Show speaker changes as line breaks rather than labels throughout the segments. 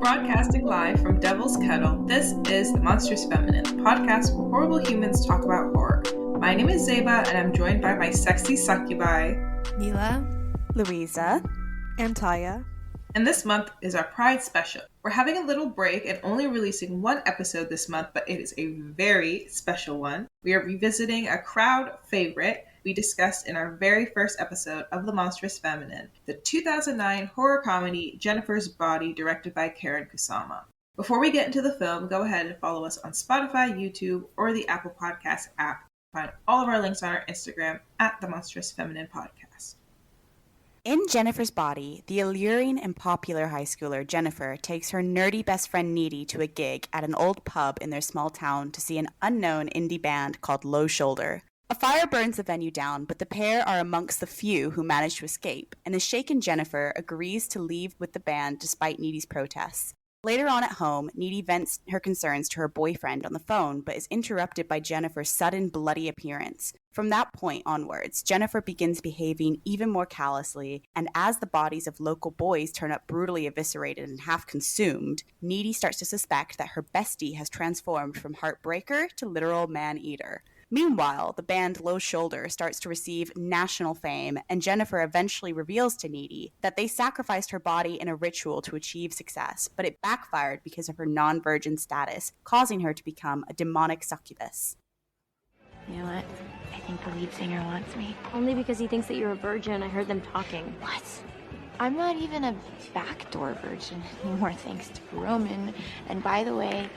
Broadcasting live from Devil's Kettle, this is The Monstrous Feminine, the podcast where horrible humans talk about horror. My name is Zeba, and I'm joined by my sexy succubi,
Mila,
Louisa,
and Tyia.
And this month is our Pride special. We're having a little break and only releasing one episode this month, but it is a very special one. We are revisiting a crowd favorite we discussed in our very first episode of The Monstrous Feminine, the 2009 horror comedy Jennifer's Body, directed by Karyn Kusama. Before we get into the film, go ahead and follow us on Spotify, YouTube, or the Apple Podcast app. Find all of our links on our Instagram at The Monstrous Feminine Podcast.
In Jennifer's Body, the alluring and popular high schooler Jennifer takes her nerdy best friend Needy to a gig at an old pub in their small town to see an unknown indie band called Low Shoulder. A fire burns the venue down, but the pair are amongst the few who manage to escape, and a shaken Jennifer agrees to leave with the band despite Needy's protests. Later on at home, Needy vents her concerns to her boyfriend on the phone, but is interrupted by Jennifer's sudden bloody appearance. From that point onwards, Jennifer begins behaving even more callously, and as the bodies of local boys turn up brutally eviscerated and half consumed, Needy starts to suspect that her bestie has transformed from heartbreaker to literal man-eater. Meanwhile, the band Low Shoulder starts to receive national fame, and Jennifer eventually reveals to Needy that they sacrificed her body in a ritual to achieve success, but it backfired because of her non-virgin status, causing her to become a demonic succubus.
You know what? I think the lead singer wants me.
Only because he thinks that you're a virgin. I heard them talking.
What? I'm not even a backdoor virgin anymore, thanks to Roman. And by the way,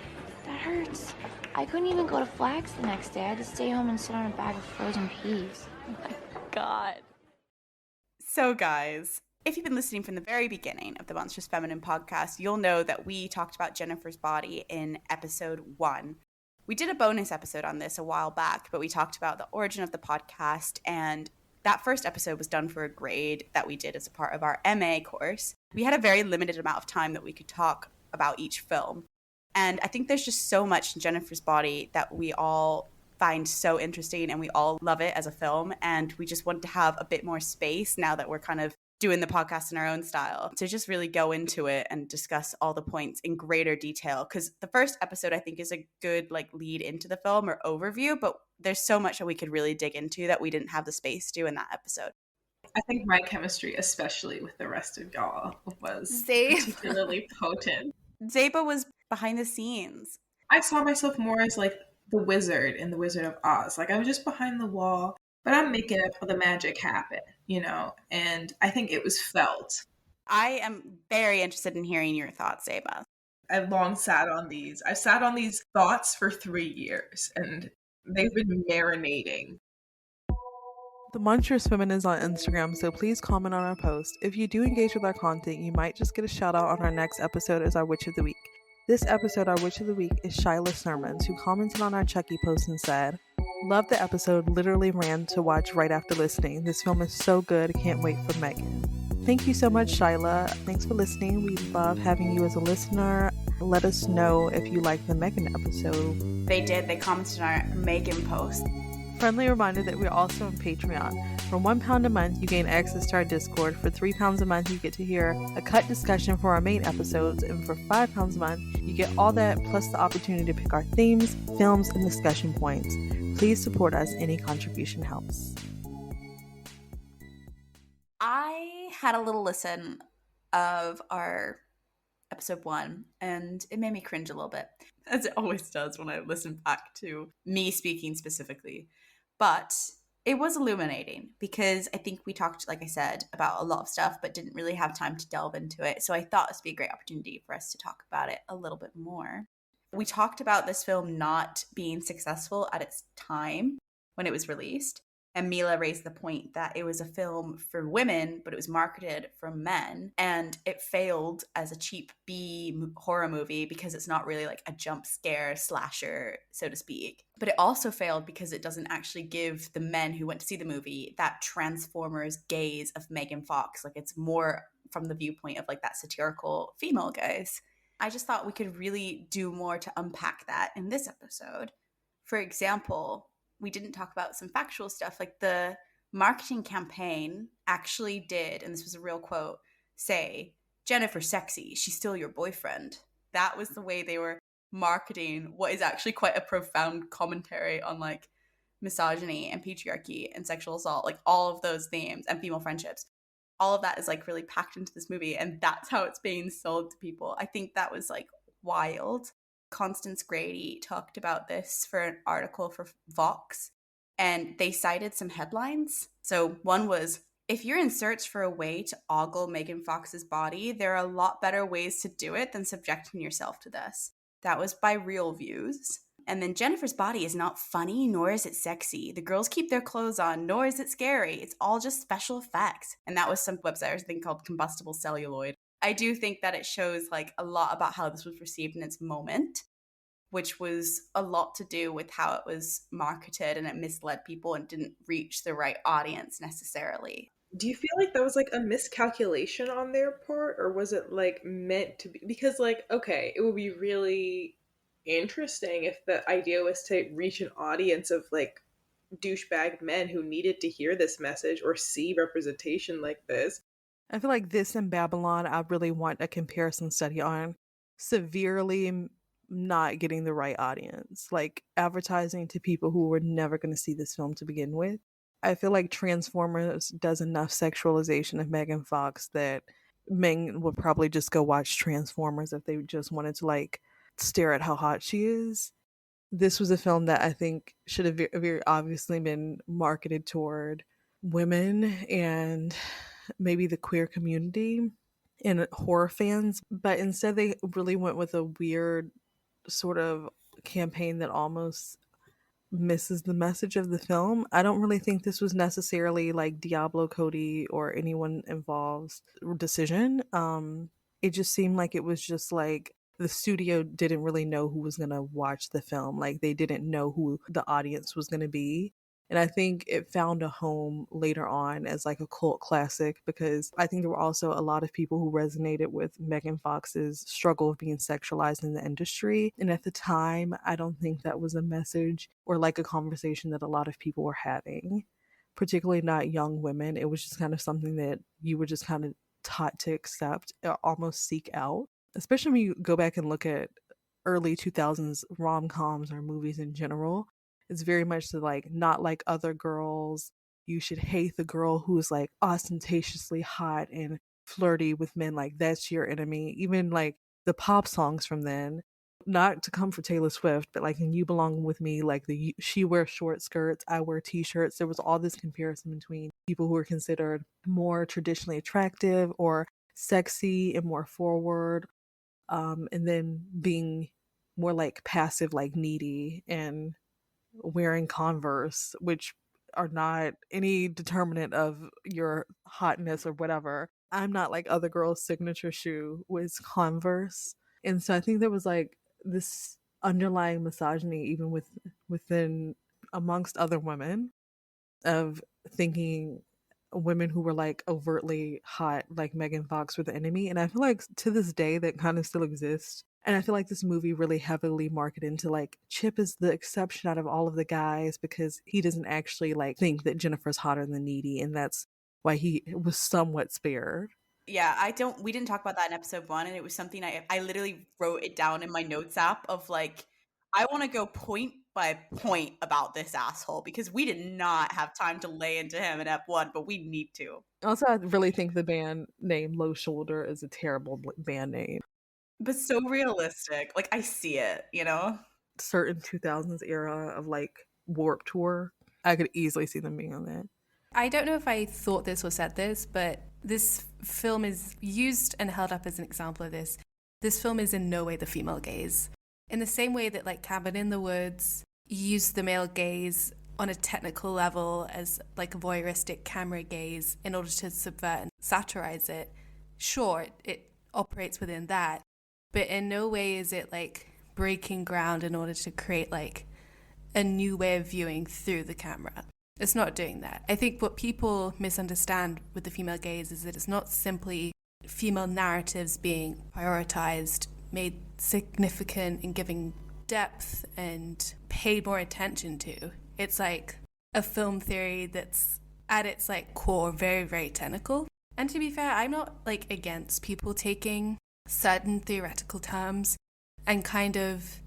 that hurts. I couldn't even go to Flags the next day. I had to stay home and sit on a bag of frozen peas. Oh my God.
So guys, if you've been listening from the very beginning of the Monstrous Feminine podcast, you'll know that we talked about Jennifer's Body in episode 1. We did a bonus episode on this a while back, but we talked about the origin of the podcast, and that first episode was done for a grade that we did as a part of our MA course. We had a very limited amount of time that we could talk about each film. And I think there's just so much in Jennifer's Body that we all find so interesting, and we all love it as a film. And we just want to have a bit more space now that we're kind of doing the podcast in our own style to just really go into it and discuss all the points in greater detail. Because the first episode, I think, is a good lead into the film or overview, but there's so much that we could really dig into that we didn't have the space to in that episode.
I think my chemistry, especially with the rest of y'all, was particularly potent.
Zeba was behind the scenes.
I saw myself more as the wizard in The Wizard of Oz. I'm just behind the wall, but I'm making it for the magic happen, and I think it was felt.
I am very interested in hearing your thoughts, Zeba.
I've long sat on these. I've sat on these thoughts for 3 years, and they've been marinating.
The Monstrous Feminine is on Instagram, so please comment on our post. If you do engage with our content, you might just get a shout out on our next episode as our Witch of the Week. This episode, our Witch of the Week is Shyla Sermons, who commented on our Chucky post and said, "Love the episode, literally ran to watch right after listening. This film is so good, can't wait for Megan." Thank you so much, Shyla. Thanks for listening. We love having you as a listener. Let us know if you liked the Megan episode.
They did. They commented on our Megan post.
Friendly reminder that we're also on Patreon. For £1 a month, you gain access to our Discord. For £3 a month, you get to hear a cut discussion for our main episodes. And for £5 a month, you get all that plus the opportunity to pick our themes, films, and discussion points. Please support us. Any contribution helps.
I had a little listen of our episode 1, and it made me cringe a little bit, as it always does when I listen back to me speaking specifically. But it was illuminating because I think we talked, like I said, about a lot of stuff, but didn't really have time to delve into it. So I thought this would be a great opportunity for us to talk about it a little bit more. We talked about this film not being successful at its time when it was released. And Mila raised the point that it was a film for women, but it was marketed for men. And it failed as a cheap B horror movie because it's not really a jump scare slasher, so to speak. But it also failed because it doesn't actually give the men who went to see the movie that Transformers gaze of Megan Fox. It's more from the viewpoint of that satirical female gaze. I just thought we could really do more to unpack that in this episode. For example, we didn't talk about some factual stuff. The marketing campaign actually did, and this was a real quote, say Jennifer sexy, she's still your boyfriend. That was the way they were marketing what is actually quite a profound commentary on like misogyny and patriarchy and sexual assault, like all of those themes, and female friendships. All of that is like really packed into this movie, and that's how it's being sold to people. I think that was like wild. Constance Grady talked about this for an article for Vox, and they cited some headlines. So one was, if you're in search for a way to ogle Megan Fox's body, there are a lot better ways to do it than subjecting yourself to this. That was by Real Views. And then Jennifer's body is not funny, nor is it sexy. The girls keep their clothes on, nor is it scary. It's all just special effects. And that was some website or something called Combustible Celluloid. I do think that it shows like a lot about how this was received in its moment, which was a lot to do with how it was marketed, and it misled people and didn't reach the right audience necessarily.
Do you feel like that was like a miscalculation on their part, or was it like meant to be? Because like, okay, it would be really interesting if the idea was to reach an audience of like douchebag men who needed to hear this message or see representation like this.
I feel like this and Babylon, I really want a comparison study on severely not getting the right audience, like advertising to people who were never going to see this film to begin with. I feel like Transformers does enough sexualization of Megan Fox that men would probably just go watch Transformers if they just wanted to like stare at how hot she is. This was a film that I think should have very obviously been marketed toward women and maybe the queer community and horror fans, but instead they really went with a weird sort of campaign that almost misses the message of the film. I don't really think this was necessarily like Diablo Cody or anyone involved's decision. It just seemed like it was just like the studio didn't really know who was going to watch the film. Like they didn't know who the audience was going to be. And I think it found a home later on as like a cult classic, because I think there were also a lot of people who resonated with Megan Fox's struggle of being sexualized in the industry. And at the time, I don't think that was a message or like a conversation that a lot of people were having, particularly not young women. It was just kind of something that you were just kind of taught to accept or almost seek out, especially when you go back and look at early 2000s rom-coms or movies in general. It's very much to like, not like other girls. You should hate the girl who's like ostentatiously hot and flirty with men. Like that's your enemy. Even like the pop songs from then, not to come for Taylor Swift, but like in You Belong With Me, like she wears short skirts, I wear t-shirts. There was all this comparison between people who were considered more traditionally attractive or sexy and more forward, and then being more like passive, like needy and wearing Converse, which are not any determinant of your hotness or whatever. I'm not like other girls' signature shoe was Converse. And so I think there was like this underlying misogyny even within amongst other women, of thinking women who were like overtly hot like Megan Fox were the enemy. And I feel like to this day that kind of still exists. And I feel like this movie really heavily marketed into like Chip is the exception out of all of the guys because he doesn't actually like think that Jennifer's hotter than Needy, and that's why he was somewhat spared.
Yeah, we didn't talk about that in episode 1, and it was something I literally wrote it down in my notes app of like, I want to go point by point about this asshole because we did not have time to lay into him in Ep1, but we need to.
Also, I really think the band name Low Shoulder is a terrible band name.
But so realistic. Like, I see it, you know?
Certain 2000s era of like Warped Tour, I could easily see them being on that.
I don't know if I thought this or said this, but this film is used and held up as an example of this. This film is in no way the female gaze. In the same way that like Cabin in the Woods used the male gaze on a technical level as like a voyeuristic camera gaze in order to subvert and satirize it, sure, it operates within that. But in no way is it like breaking ground in order to create like a new way of viewing through the camera. It's not doing that. I think what people misunderstand with the female gaze is that it's not simply female narratives being prioritized, made significant and giving depth and paid more attention to. It's like a film theory that's at its like core very, very technical. And to be fair, I'm not like against people taking certain theoretical terms and kind of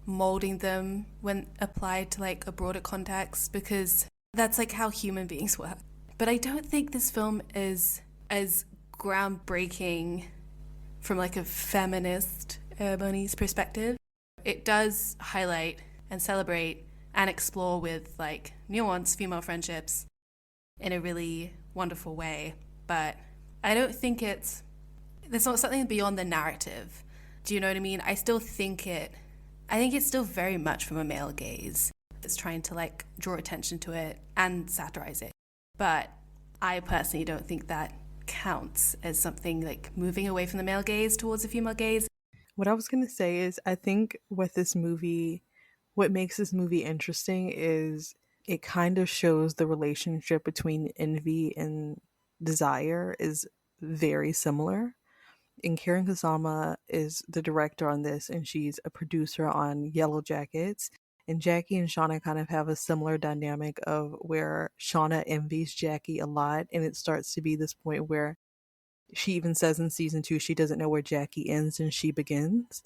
molding them when applied to like a broader context, because that's like how human beings work. But I don't think this film is as groundbreaking from like a feminist Bernie's perspective. It does highlight and celebrate and explore with like nuanced female friendships in a really wonderful way. But I don't think there's not something beyond the narrative. Do you know what I mean? I think it's still very much from a male gaze. It's trying to like draw attention to it and satirize it. But I personally don't think that counts as something like moving away from the male gaze towards the female gaze.
What I was going to say is I think what makes this movie interesting is it kind of shows the relationship between envy and desire is very similar. And Karyn Kusama is the director on this, and she's a producer on Yellow Jackets. And Jackie and Shauna kind of have a similar dynamic of where Shauna envies Jackie a lot, and it starts to be this point where she even says in season 2 she doesn't know where Jackie ends and she begins.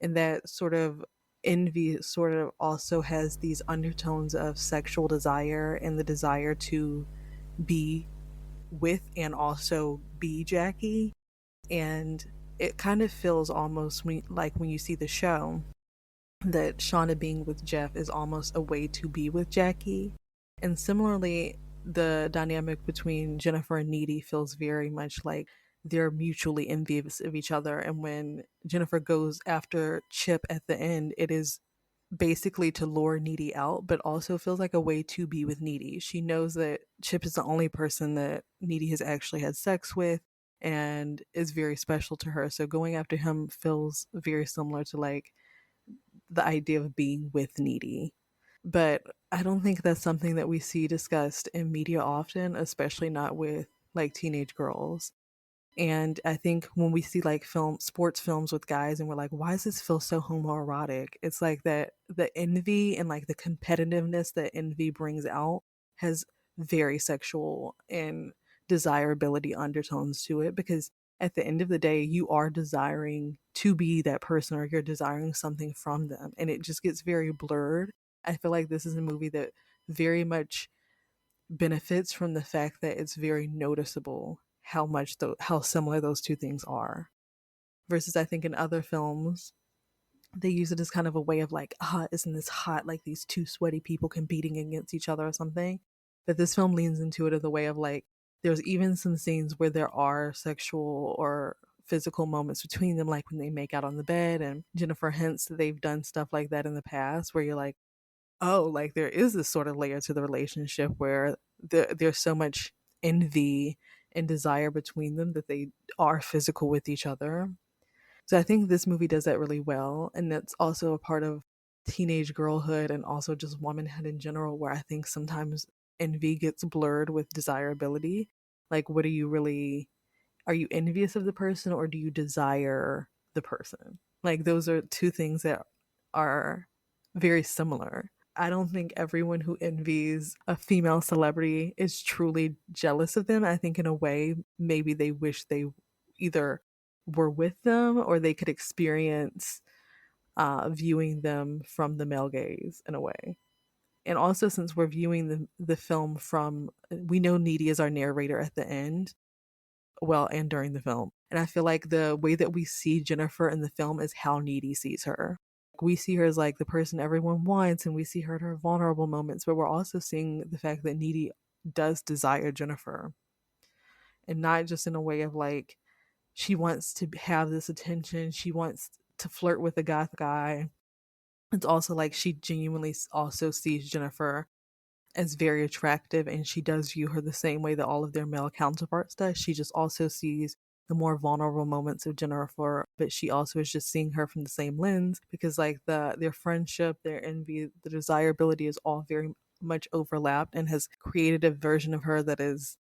And that sort of envy sort of also has these undertones of sexual desire and the desire to be with and also be Jackie. And it kind of feels almost like when you see the show that Shauna being with Jeff is almost a way to be with Jackie. And similarly, the dynamic between Jennifer and Needy feels very much like they're mutually envious of each other. And when Jennifer goes after Chip at the end, it is basically to lure Needy out, but also feels like a way to be with Needy. She knows that Chip is the only person that Needy has actually had sex with and is very special to her. So going after him feels very similar to like the idea of being with Needy. But I don't think that's something that we see discussed in media often, especially not with like teenage girls. And I think when we see like sports films with guys and we're like, why does this feel so homoerotic? It's like that the envy and like the competitiveness that envy brings out has very sexual and desirability undertones to it, because at the end of the day, you are desiring to be that person or you're desiring something from them. And it just gets very blurred. I feel like this is a movie that very much benefits from the fact that it's very noticeable how similar those two things are, versus I think in other films they use it as kind of a way of like, isn't this hot, like these two sweaty people competing against each other or something. But this film leans into it as a way of like, there's even some scenes where there are sexual or physical moments between them, like when they make out on the bed, and Jennifer hints that they've done stuff like that in the past where you're like, oh, like there is this sort of layer to the relationship where there's so much envy and desire between them that they are physical with each other. So I think this movie does that really well. And that's also a part of teenage girlhood and also just womanhood in general, where I think sometimes envy gets blurred with desirability. Like, are you envious of the person or do you desire the person? Like, those are two things that are very similar. I don't think everyone who envies a female celebrity is truly jealous of them. I think in a way, maybe they wish they either were with them or they could experience viewing them from the male gaze in a way. And also, since we're viewing the film we know Needy is our narrator at the end, well, and during the film. And I feel like the way that we see Jennifer in the film is how Needy sees her. We see her as like the person everyone wants, and we see her at her vulnerable moments, but we're also seeing the fact that Needy does desire Jennifer. And not just in a way of like, she wants to have this attention, she wants to flirt with a goth guy. It's also like she genuinely also sees Jennifer as very attractive, and she does view her the same way that all of their male counterparts does. She just also sees the more vulnerable moments of Jennifer, but she also is just seeing her from the same lens, because like their friendship, their envy, the desirability is all very much overlapped and has created a version of her that is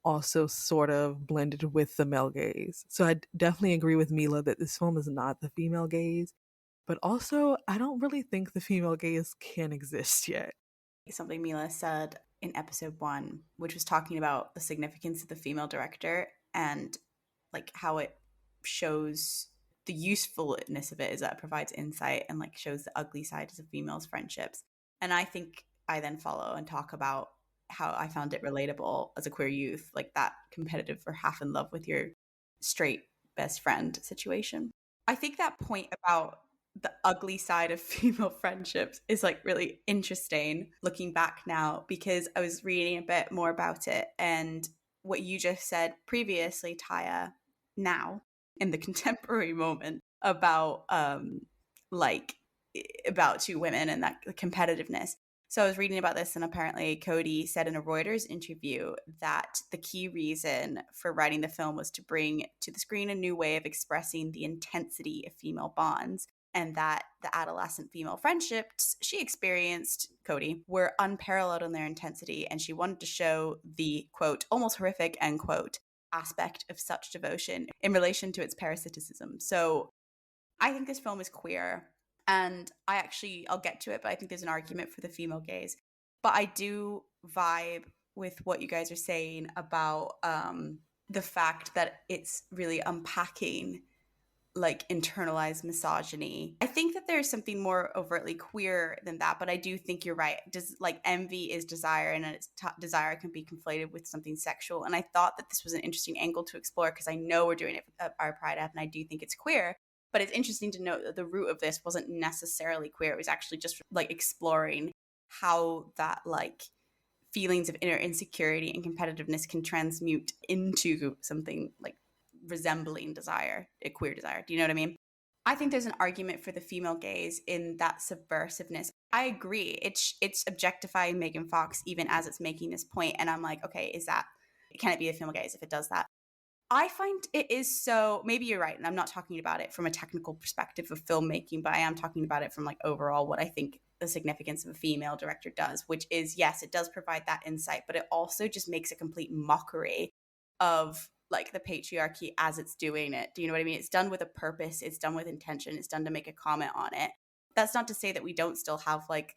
also sort of blended with the male gaze. So I definitely agree with Mila that this film is not the female gaze, but also I don't really think the female gaze can exist yet.
Something Mila said in episode 1, which was talking about the significance of the female director, and like how it shows the usefulness of it is that it provides insight and like shows the ugly sides of females' friendships. And I think I then follow and talk about how I found it relatable as a queer youth, like that competitive or half in love with your straight best friend situation. I think that point about the ugly side of female friendships is like really interesting looking back now, because I was reading a bit more about it, and what you just said previously, Tyia, now in the contemporary moment about like about two women and that competitiveness. So I was reading about this, and apparently Cody said in a Reuters interview that the key reason for writing the film was to bring to the screen a new way of expressing the intensity of female bonds, and that the adolescent female friendships she experienced, Cody, were unparalleled in their intensity, and she wanted to show the, quote, almost horrific, end quote, aspect of such devotion in relation to its parasitism. So I think this film is queer, and I'll get to it, but I think there's an argument for the female gaze. But I do vibe with what you guys are saying about the fact that it's really unpacking like internalized misogyny. I think that there's something more overtly queer than that, but I do think you're right. Like envy is desire, and desire can be conflated with something sexual. And I thought that this was an interesting angle to explore, because I know we're doing it at our Pride App, and I do think it's queer. But it's interesting to note that the root of this wasn't necessarily queer. It was actually just like exploring how that like feelings of inner insecurity and competitiveness can transmute into something like resembling desire, a queer desire. Do you know what I mean? I think there's an argument for the female gaze in that subversiveness. I agree. It's objectifying Megan Fox even as it's making this point, and I'm like, okay, can it be a female gaze if it does that? I find it is so, maybe you're right, and I'm not talking about it from a technical perspective of filmmaking, but I am talking about it from like overall what I think the significance of a female director does, which is, yes, it does provide that insight, but it also just makes a complete mockery of like the patriarchy as it's doing it. Do you know what I mean? It's done with a purpose, it's done with intention, it's done to make a comment on it. That's not to say that we don't still have like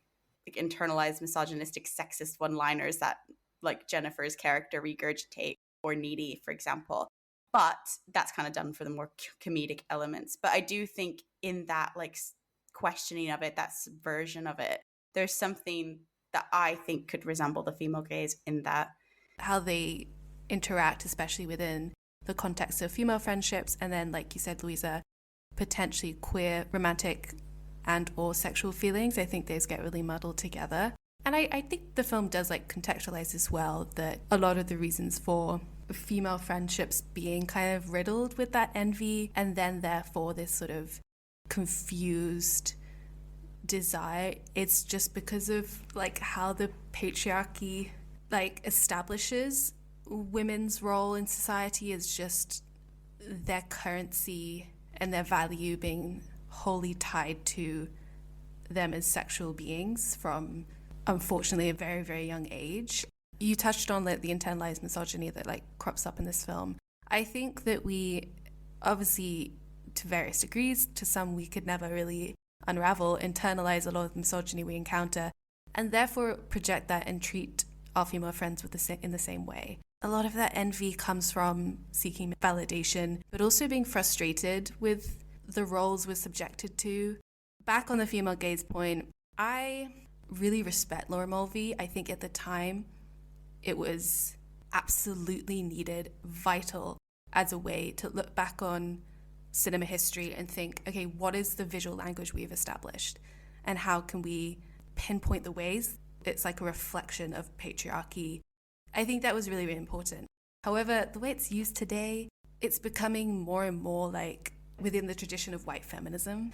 internalized misogynistic sexist one-liners that like Jennifer's character regurgitate, or Needy, for example. But that's kind of done for the more comedic elements. But I do think in that like questioning of it, that subversion of it, there's something that I think could resemble the female gaze in that.
How they interact, especially within the context of female friendships, and then, like you said, Louisa, potentially queer, romantic, and or sexual feelings. I think those get really muddled together. And I think the film does like contextualize as well that a lot of the reasons for female friendships being kind of riddled with that envy, and then therefore this sort of confused desire, it's just because of like how the patriarchy like establishes women's role in society as just their currency and their value being wholly tied to them as sexual beings from, unfortunately, a very, very young age. You touched on like the internalized misogyny that like crops up in this film. I think that we obviously, to various degrees, to some we could never really unravel, internalize a lot of the misogyny we encounter, and therefore project that and treat our female friends in the same way. A lot of that envy comes from seeking validation, but also being frustrated with the roles we're subjected to. Back on the female gaze point, I really respect Laura Mulvey. I think at the time it was absolutely needed, vital as a way to look back on cinema history and think, okay, what is the visual language we've established? And how can we pinpoint the ways it's like a reflection of patriarchy? I think that was really, really important. However, the way it's used today, it's becoming more and more like within the tradition of white feminism,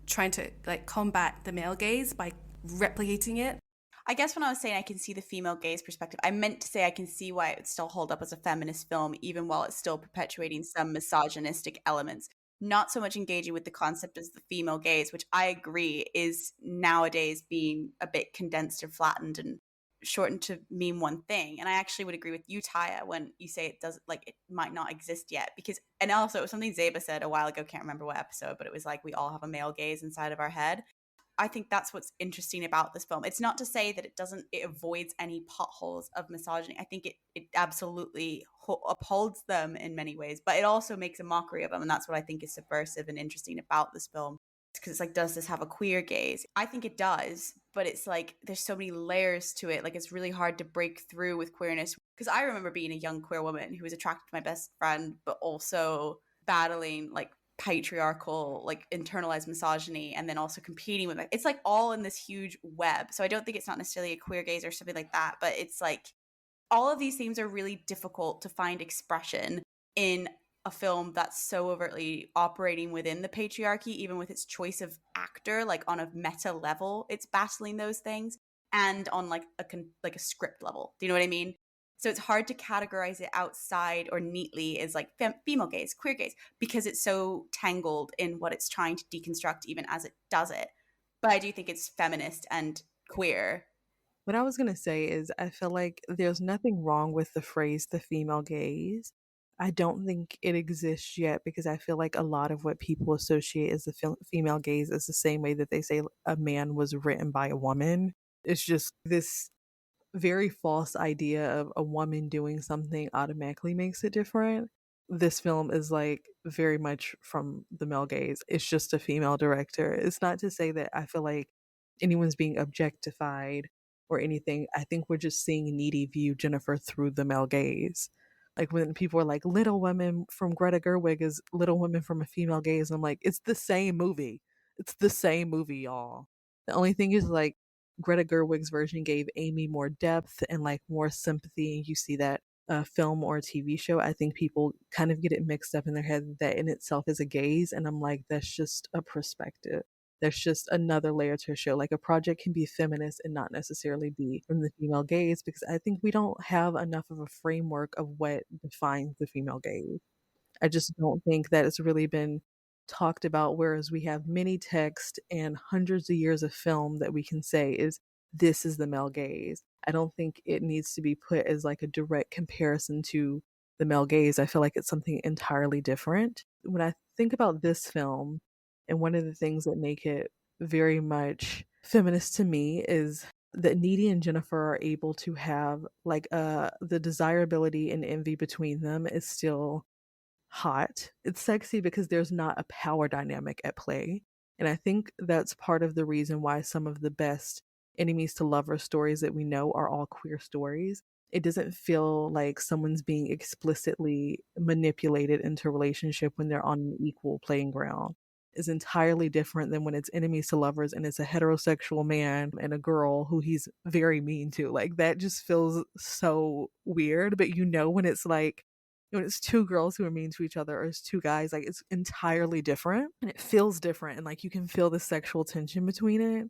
trying to like combat the male gaze by replicating it.
I guess when I was saying I can see the female gaze perspective, I meant to say I can see why it would still hold up as a feminist film, even while it's still perpetuating some misogynistic elements. Not so much engaging with the concept as the female gaze, which I agree is nowadays being a bit condensed and flattened and shortened to mean one thing. And I actually would agree with you, Tyia, when you say it does, like, it might not exist yet, because, and also it was something Zeba said a while ago, can't remember what episode, but it was like we all have a male gaze inside of our head. I think that's what's interesting about this film. It's not to say that it avoids any potholes of misogyny. I think it absolutely upholds them in many ways, but it also makes a mockery of them. And that's what I think is subversive and interesting about this film. Because it's like, does this have a queer gaze? I think it does, but it's like there's so many layers to it. Like, it's really hard to break through with queerness. Because I remember being a young queer woman who was attracted to my best friend, but also battling like patriarchal, like internalized misogyny, and then also competing with it. It's like all in this huge web. So I don't think it's not necessarily a queer gaze or something like that, but it's like all of these themes are really difficult to find expression in a film that's so overtly operating within the patriarchy, even with its choice of actor, like on a meta level, it's battling those things, and on like a script level. Do you know what I mean? So it's hard to categorize it outside or neatly as like female gaze, queer gaze, because it's so tangled in what it's trying to deconstruct, even as it does it. But I do think it's feminist and queer.
What I was going to say is, I feel like there's nothing wrong with the phrase the female gaze. I don't think it exists yet because I feel like a lot of what people associate as the female gaze is the same way that they say a man was written by a woman. It's just this very false idea of a woman doing something automatically makes it different. This film is like very much from the male gaze. It's just a female director. It's not to say that I feel like anyone's being objectified or anything. I think we're just seeing Needy view Jennifer through the male gaze. Like when people are like, Little Women from Greta Gerwig is Little Women from a female gaze. I'm like, it's the same movie. It's the same movie, y'all. The only thing is like Greta Gerwig's version gave Amy more depth and like more sympathy, and you see that film or TV show. I think people kind of get it mixed up in their head that in itself is a gaze, and I'm like, that's just a perspective. There's just another layer to a show. Like a project can be feminist and not necessarily be from the female gaze, because I think we don't have enough of a framework of what defines the female gaze. I just don't think that it's really been talked about, whereas we have many text and hundreds of years of film that we can say is this is the male gaze. I don't think it needs to be put as like a direct comparison to the male gaze. I feel like it's something entirely different. When I think about this film, and one of the things that make it very much feminist to me is that Needy and Jennifer are able to have like the desirability and envy between them is still hot. It's sexy because there's not a power dynamic at play. And I think that's part of the reason why some of the best enemies to lovers stories that we know are all queer stories. It doesn't feel like someone's being explicitly manipulated into a relationship when they're on an equal playing ground. Is entirely different than when it's enemies to lovers and it's a heterosexual man and a girl who he's very mean to. Like that just feels so weird. But you know when it's like when it's two girls who are mean to each other or it's two guys, like it's entirely different and it feels different, and like you can feel the sexual tension between it,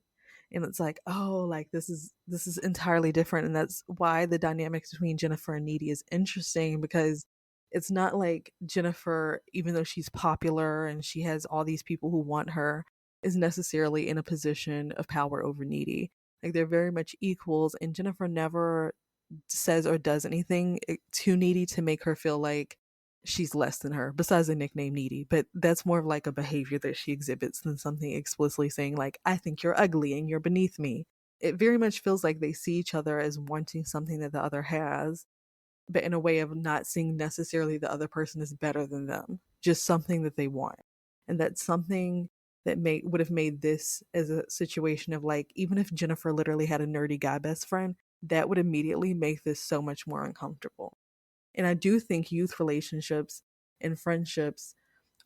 and it's like, oh, like this is entirely different. And that's why the dynamics between Jennifer and Needy is interesting, because it's not like Jennifer, even though she's popular and she has all these people who want her, is necessarily in a position of power over Needy. Like they're very much equals, and Jennifer never says or does anything too Needy to make her feel like she's less than her, besides the nickname Needy. But that's more of like a behavior that she exhibits than something explicitly saying like, I think you're ugly and you're beneath me. It very much feels like they see each other as wanting something that the other has, but in a way of not seeing necessarily the other person is better than them, just something that they want. And that's something that would have made this as a situation of like, even if Jennifer literally had a nerdy guy best friend, that would immediately make this so much more uncomfortable. And I do think youth relationships and friendships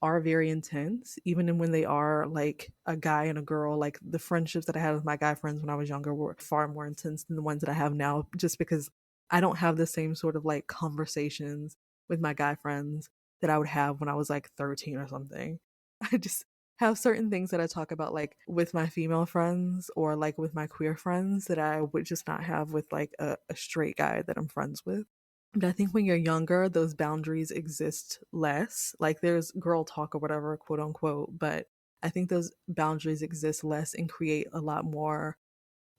are very intense, even when they are like a guy and a girl. Like the friendships that I had with my guy friends when I was younger were far more intense than the ones that I have now, just because I don't have the same sort of like conversations with my guy friends that I would have when I was like 13 or something. I just have certain things that I talk about like with my female friends or like with my queer friends that I would just not have with like a straight guy that I'm friends with. But I think when you're younger, those boundaries exist less. Like there's girl talk or whatever, quote unquote, but I think those boundaries exist less and create a lot more,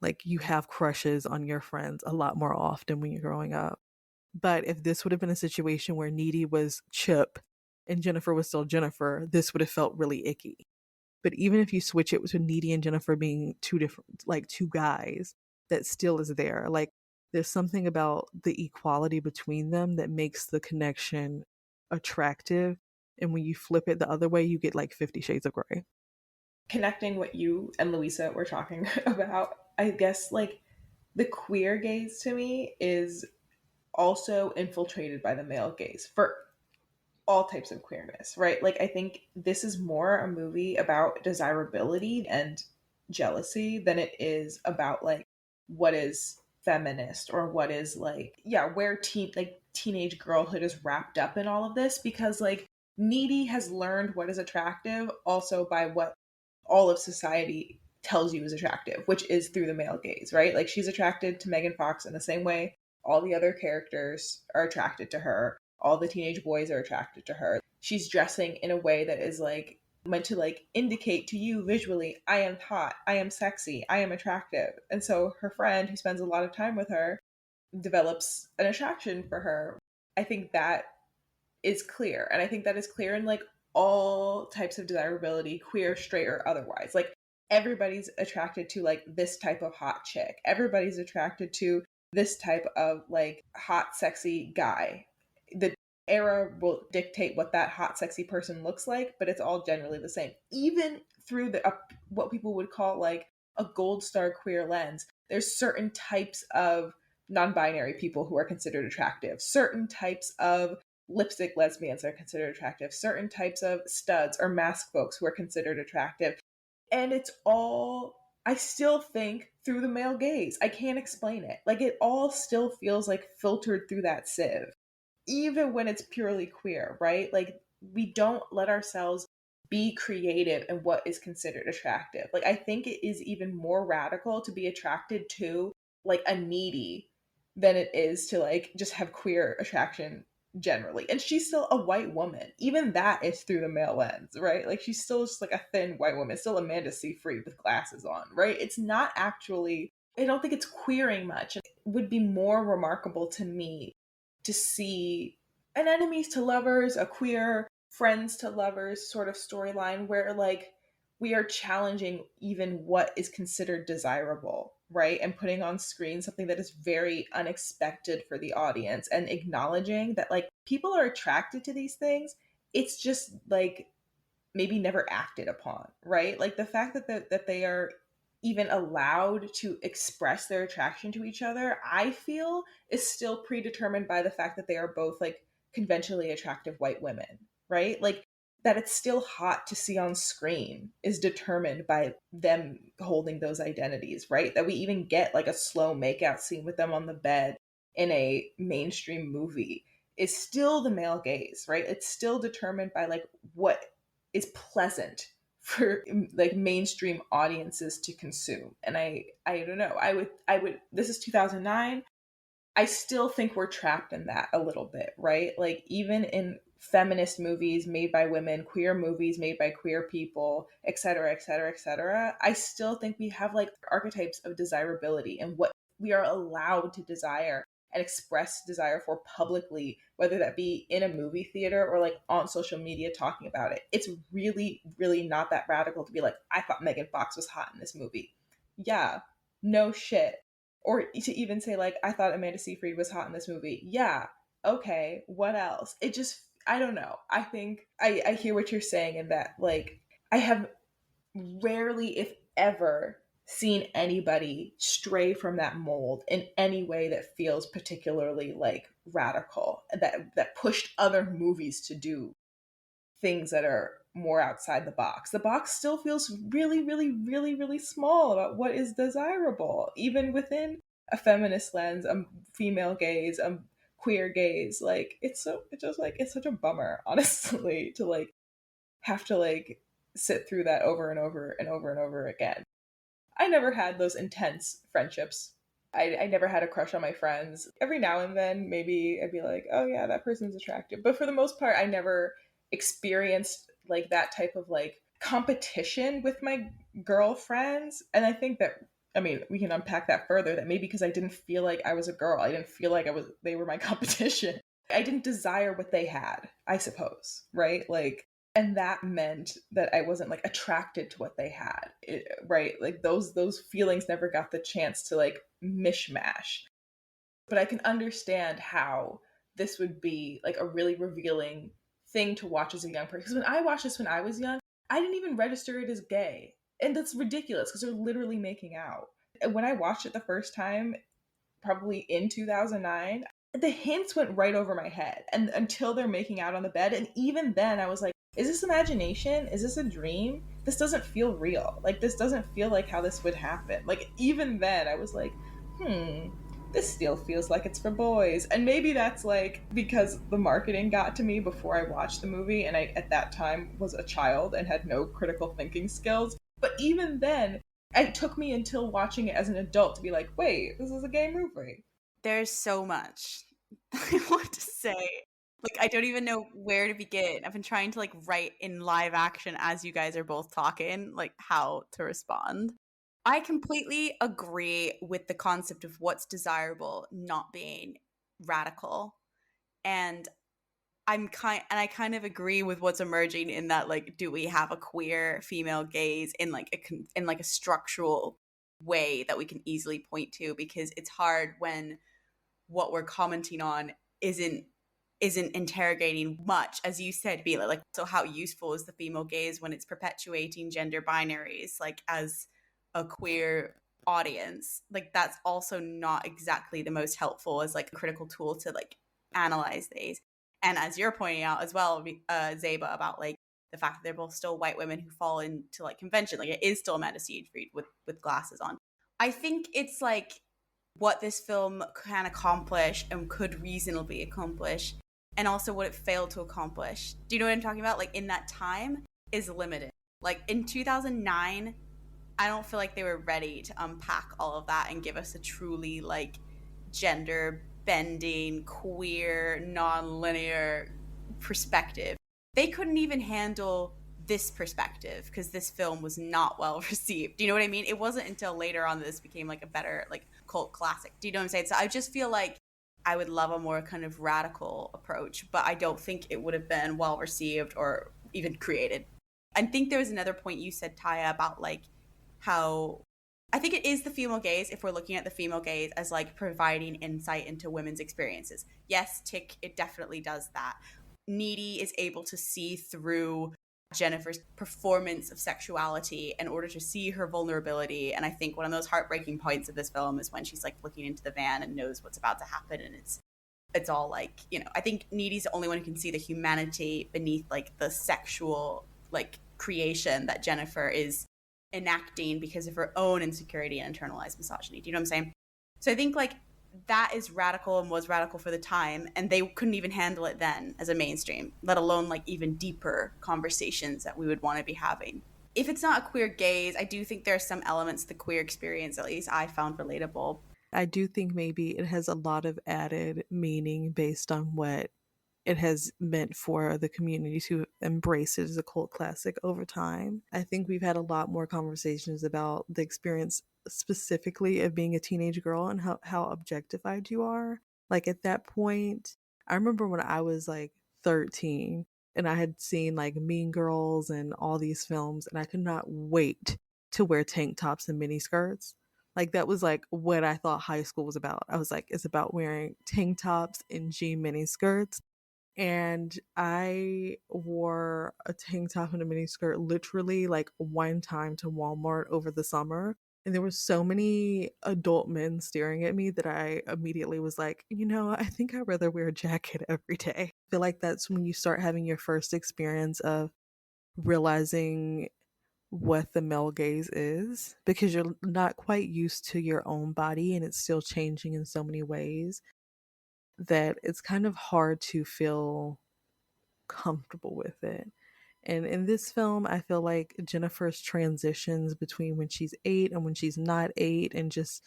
like you have crushes on your friends a lot more often when you're growing up. But if this would have been a situation where Needy was Chip and Jennifer was still Jennifer, this would have felt really icky. But even if you switch it to Needy and Jennifer being two different, like two guys, that still is there. Like there's something about the equality between them that makes the connection attractive. And when you flip it the other way, you get like 50 Shades of Grey.
Connecting what you and Louisa were talking about, I guess like the queer gaze to me is also infiltrated by the male gaze for all types of queerness, right? Like I think this is more a movie about desirability and jealousy than it is about like what is feminist or what is like where teenage girlhood is wrapped up in all of this, because like Needy has learned what is attractive also by what all of society tells you is attractive, which is through the male gaze, right? Like she's attracted to Megan Fox in the same way all the other characters are attracted to her. All the teenage boys are attracted to her. She's dressing in a way that is like meant to like indicate to you visually, I am hot, I am sexy, I am attractive. And so her friend who spends a lot of time with her develops an attraction for her. I think that is clear. And I think that is clear in like all types of desirability, queer, straight, or otherwise. Like everybody's attracted to like this type of hot chick. Everybody's attracted to this type of like hot, sexy guy. The era will dictate what that hot, sexy person looks like, but it's all generally the same. Even through the what people would call like a gold star queer lens, there's certain types of non-binary people who are considered attractive. Certain types of lipstick lesbians are considered attractive. Certain types of studs or mask folks who are considered attractive. And it's all, I still think, through the male gaze. I can't explain it. Like it all still feels like filtered through that sieve, even when it's purely queer, right? Like we don't let ourselves be creative in what is considered attractive. Like I think it is even more radical to be attracted to like a Needy than it is to like just have queer attraction generally. And she's still a white woman. Even that is through the male lens, right? Like she's still just like a thin white woman, still Amanda Seyfried with glasses on, right? It's not actually, I don't think it's queering much. It would be more remarkable to me to see an enemies to lovers, a queer friends to lovers sort of storyline where like we are challenging even what is considered desirable, right? And putting on screen something that is very unexpected for the audience and acknowledging that like people are attracted to these things. It's just like maybe never acted upon, right? Like the fact that they are even allowed to express their attraction to each other, I feel is still predetermined by the fact that they are both like conventionally attractive white women, right? Like that it's still hot to see on screen is determined by them holding those identities, right? That we even get like a slow makeout scene with them on the bed in a mainstream movie is still the male gaze, right? It's still determined by like what is pleasant for like mainstream audiences to consume. And I don't know. I would this is 2009. I still think we're trapped in that a little bit, right? Like even in feminist movies made by women, queer movies made by queer people, et cetera, et cetera, et cetera, I still think we have like archetypes of desirability and what we are allowed to desire and express desire for publicly, whether that be in a movie theater or like on social media talking about it. It's really, really not that radical to be like, I thought Megan Fox was hot in this movie. Yeah, no shit. Or to even say like, I thought Amanda Seyfried was hot in this movie. Yeah, okay, what else? It just, I don't know. I think I hear what you're saying in that like, I have rarely, if ever, seen anybody stray from that mold in any way that feels particularly like radical, that pushed other movies to do things that are more outside the box. The box still feels really, really, really, really small about what is desirable, even within a feminist lens, a female gaze, a queer gaze. Like it's just like it's such a bummer, honestly, to like have to like sit through that over and over and over and over again. I never had those intense friendships. I never had a crush on my friends. Every now and then, maybe I'd be like, oh yeah, that person's attractive. But for the most part, I never experienced like that type of like competition with my girlfriends. And I think that, I mean, we can unpack that further, that maybe because I didn't feel like I was a girl, I didn't feel like they were my competition. I didn't desire what they had, I suppose, right? Like And that meant that I wasn't like attracted to what they had, right? Like those feelings never got the chance to like mishmash. But I can understand how this would be like a really revealing thing to watch as a young person. Because when I watched this when I was young, I didn't even register it as gay. And that's ridiculous because they're literally making out. And when I watched it the first time, probably in 2009, the hints went right over my head, and until they're making out on the bed. And even then I was like, is this imagination? Is this a dream? This doesn't feel real. Like, this doesn't feel like how this would happen. Like, even then I was like, this still feels like it's for boys. And maybe that's like because the marketing got to me before I watched the movie, and I at that time was a child and had no critical thinking skills. But even then, it took me until watching it as an adult to be like, wait, this is a gay movie.
There's so much I want to say. Like, I don't even know where to begin. I've been trying to like write in live action as you guys are both talking, like how to respond. I completely agree with the concept of what's desirable not being radical. And I kind of agree with what's emerging in that, like, do we have a queer female gaze in like a structural way that we can easily point to? Because it's hard when what we're commenting on isn't interrogating much, as you said, Mila. Like, so how useful is the female gaze when it's perpetuating gender binaries? Like, as a queer audience, like, that's also not exactly the most helpful as like a critical tool to like analyze these. And as you're pointing out as well, Zeba, about like the fact that they're both still white women who fall into like convention, like it is still Amanda Seyfried with glasses on. I think it's like what this film can accomplish and could reasonably accomplish, and also what it failed to accomplish. Do you know what I'm talking about? Like, in that time is limited. Like in 2009, I don't feel like they were ready to unpack all of that and give us a truly like gender bending, queer, non-linear perspective. They couldn't even handle this perspective because this film was not well received. Do you know what I mean? It wasn't until later on that this became like a better like cult classic. Do you know what I'm saying? So I just feel like I would love a more kind of radical approach, but I don't think it would have been well received or even created. I think there was another point you said, Tyia, about like how I think it is the female gaze, if we're looking at the female gaze as like providing insight into women's experiences. Yes, Tick, it definitely does that. Needy is able to see through Jennifer's performance of sexuality in order to see her vulnerability. And I think one of those heartbreaking points of this film is when she's like looking into the van and knows what's about to happen. And it's all like, you know, I think Needy's the only one who can see the humanity beneath like the sexual like creation that Jennifer is enacting because of her own insecurity and internalized misogyny. Do you know what I'm saying? So I think like that is radical and was radical for the time, and they couldn't even handle it then as a mainstream, let alone like even deeper conversations that we would want to be having. If it's not a queer gaze, I do think there are some elements of the queer experience, at least I found relatable.
I do think maybe it has a lot of added meaning based on what it has meant for the community to embrace it as a cult classic over time. I think we've had a lot more conversations about the experience specifically of being a teenage girl and how objectified you are. Like at that point, I remember when I was like 13 and I had seen like Mean Girls and all these films, and I could not wait to wear tank tops and mini skirts. Like that was like what I thought high school was about. I was like, it's about wearing tank tops and jean mini skirts. And I wore a tank top and a mini skirt literally like one time to Walmart over the summer. And there were so many adult men staring at me that I immediately was like, you know, I think I'd rather wear a jacket every day. I feel like that's when you start having your first experience of realizing what the male gaze is, because you're not quite used to your own body and it's still changing in so many ways that it's kind of hard to feel comfortable with it. And in this film, I feel like Jennifer's transitions between when she's 8 and when she's not 8, and just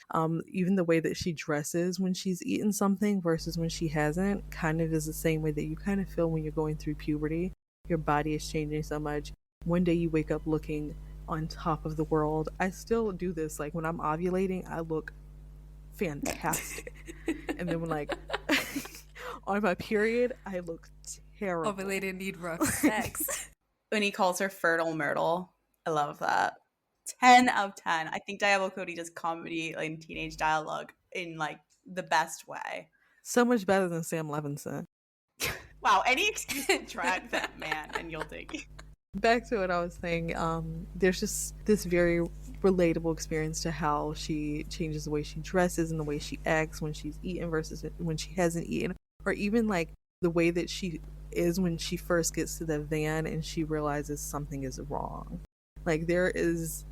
even the way that she dresses when she's eaten something versus when she hasn't, kind of is the same way that you kind of feel when you're going through puberty. Your body is changing so much. One day you wake up looking on top of the world. I still do this. Like when I'm ovulating, I look fantastic. And then when like on my period, I look terrible.
Ovulating need rough sex.
when he calls her fertile myrtle. I love that. 10 out of 10. I think Diablo Cody does comedy and teenage dialogue in like the best way.
So much better than Sam Levinson.
Wow, any excuse to drag that man and you'll take it.
Back to what I was saying, there's just this very relatable experience to how she changes the way she dresses and the way she acts when she's eaten versus when she hasn't eaten, or even like the way that she is when she first gets to the van and she realizes something is wrong. Like there is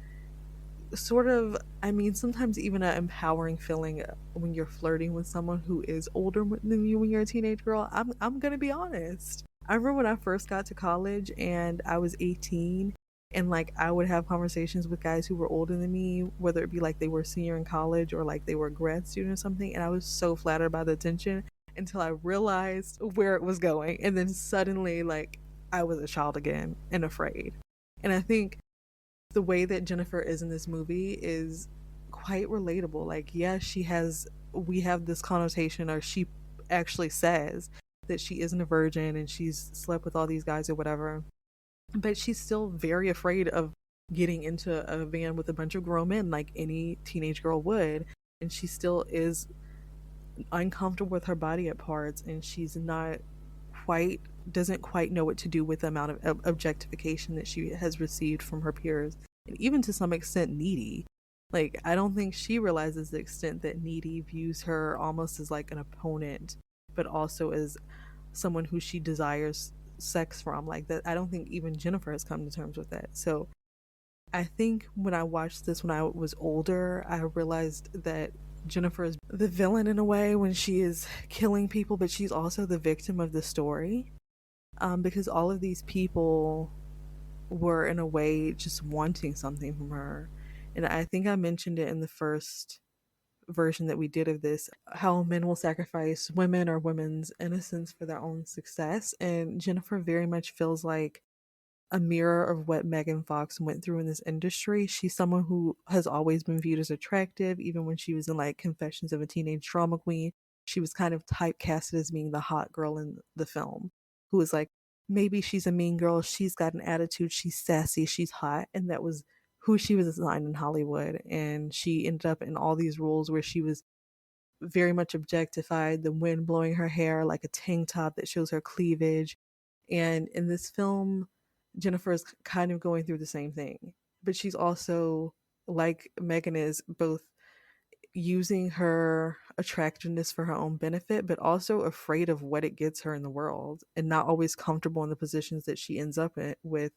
sort of, I mean, sometimes even an empowering feeling when you're flirting with someone who is older than you when you're a teenage girl. I'm gonna be honest. I remember when I first got to college and I was 18, and like I would have conversations with guys who were older than me, whether it be like they were a senior in college or like they were a grad student or something, and I was so flattered by the attention until I realized where it was going, and then suddenly like I was a child again and afraid. And I think the way that Jennifer is in this movie is quite relatable. Like, yes, we have this connotation, or she actually says that she isn't a virgin and she's slept with all these guys or whatever, but she's still very afraid of getting into a van with a bunch of grown men like any teenage girl would. And she still is uncomfortable with her body at parts, and she's not quite doesn't quite know what to do with the amount of objectification that she has received from her peers, and even to some extent Needy. Like, I don't think she realizes the extent that Needy views her almost as like an opponent, but also as someone who she desires sex from. Like that, I don't think even Jennifer has come to terms with that. So I think when I watched this when I was older, I realized that Jennifer is the villain in a way when she is killing people, but she's also the victim of the story. Because all of these people were in a way just wanting something from her. And I think I mentioned it in the first version that we did of this, how men will sacrifice women or women's innocence for their own success. And Jennifer very much feels like a mirror of what Megan Fox went through in this industry. She's someone who has always been viewed as attractive, even when she was in like Confessions of a Teenage Drama Queen. She was kind of typecasted as being the hot girl in the film, who was like, maybe she's a mean girl, she's got an attitude, she's sassy, she's hot. And that was who she was assigned in Hollywood. And she ended up in all these roles where she was very much objectified, the wind blowing her hair, like a tank top that shows her cleavage. And in this film, Jennifer is kind of going through the same thing, but she's also, like Megan is, both using her attractiveness for her own benefit, but also afraid of what it gets her in the world, and not always comfortable in the positions that she ends up with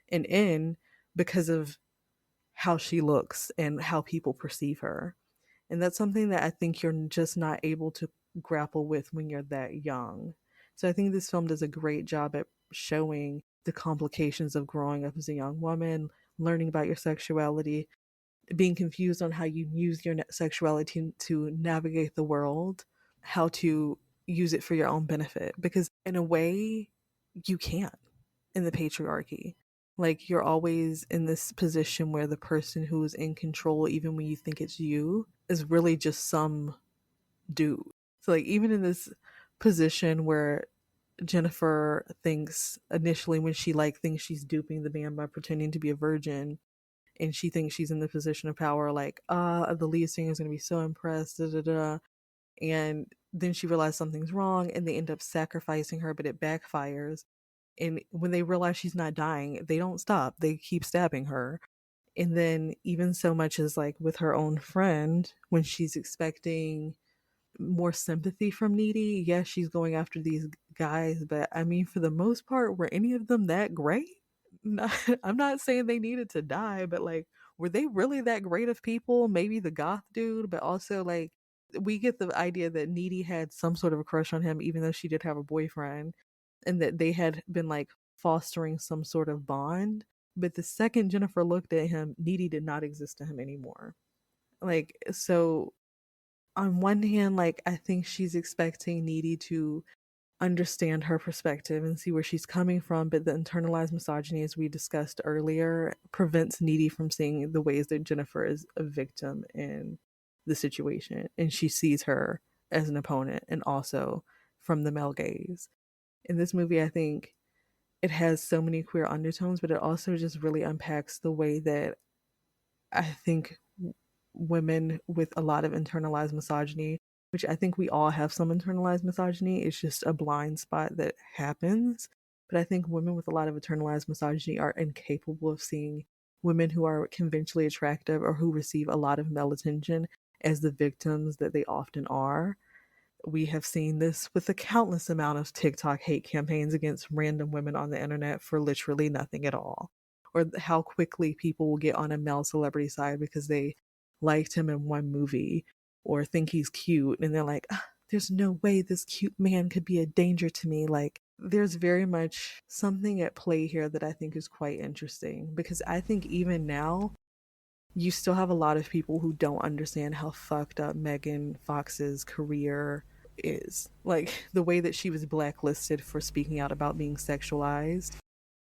and in because of how she looks and how people perceive her. And that's something that I think you're just not able to grapple with when you're that young. So I think this film does a great job at showing the complications of growing up as a young woman, learning about your sexuality, being confused on how you use your sexuality to navigate the world, how to use it for your own benefit. Because in a way, you can't in the patriarchy. Like, you're always in this position where the person who is in control, even when you think it's you, is really just some dude. So like, even in this position where Jennifer thinks initially, when she like thinks she's duping the man by pretending to be a virgin, and she thinks she's in the position of power, like, the lead singer is going to be so impressed, da da da. And then she realizes something's wrong, and they end up sacrificing her, but it backfires. And when they realize she's not dying, they don't stop. They keep stabbing her. And then even so much as like with her own friend, when she's expecting more sympathy from Needy, yes, she's going after these guys, but I mean, for the most part, were any of them that great? Not, I'm not saying they needed to die, but like, were they really that great of people? Maybe the goth dude, but also like, we get the idea that Needy had some sort of a crush on him, even though she did have a boyfriend, and that they had been like fostering some sort of bond. But the second Jennifer looked at him, Needy did not exist to him anymore. Like, so on one hand, like, I think she's expecting Needy to understand her perspective and see where she's coming from, but the internalized misogyny, as we discussed earlier, prevents Needy from seeing the ways that Jennifer is a victim in the situation, and she sees her as an opponent, and also from the male gaze. In this movie, I think it has so many queer undertones, but it also just really unpacks the way that I think women with a lot of internalized misogyny, which I think we all have some internalized misogyny, it's just a blind spot that happens. But I think women with a lot of internalized misogyny are incapable of seeing women who are conventionally attractive or who receive a lot of male attention as the victims that they often are. We have seen this with a countless amount of TikTok hate campaigns against random women on the internet for literally nothing at all. Or how quickly people will get on a male celebrity side because they liked him in one movie or think he's cute. And they're like, there's no way this cute man could be a danger to me. Like, there's very much something at play here that I think is quite interesting, because I think even now, you still have a lot of people who don't understand how fucked up Megan Fox's career is. Like, the way that she was blacklisted for speaking out about being sexualized,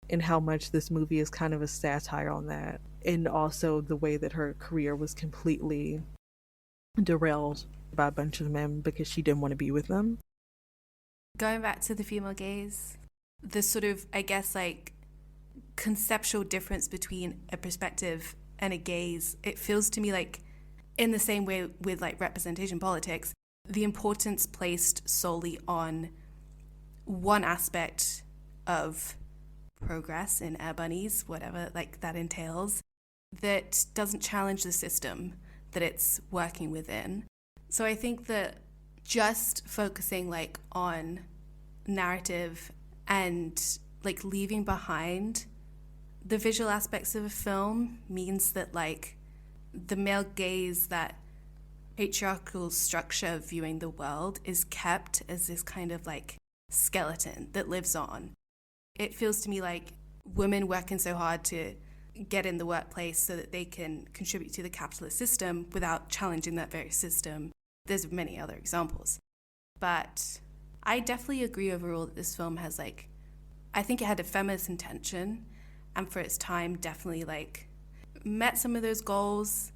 and how much this movie is kind of a satire on that. And also the way that her career was completely derailed by a bunch of men because she didn't want to be with them.
Going back to the female gaze, the sort of, I guess, like, conceptual difference between a perspective and a gaze, it feels to me like, in the same way with like representation politics, the importance placed solely on one aspect of progress in Air Bunnies, whatever like that entails, that doesn't challenge the system that it's working within. So I think that just focusing like on narrative and like leaving behind the visual aspects of a film means that like the male gaze, that patriarchal structure of viewing the world, is kept as this kind of like skeleton that lives on. It feels to me like women working so hard to get in the workplace so that they can contribute to the capitalist system without challenging that very system. There's many other examples. But I definitely agree overall that this film has like, I think it had a feminist intention, and for its time definitely like met some of those goals.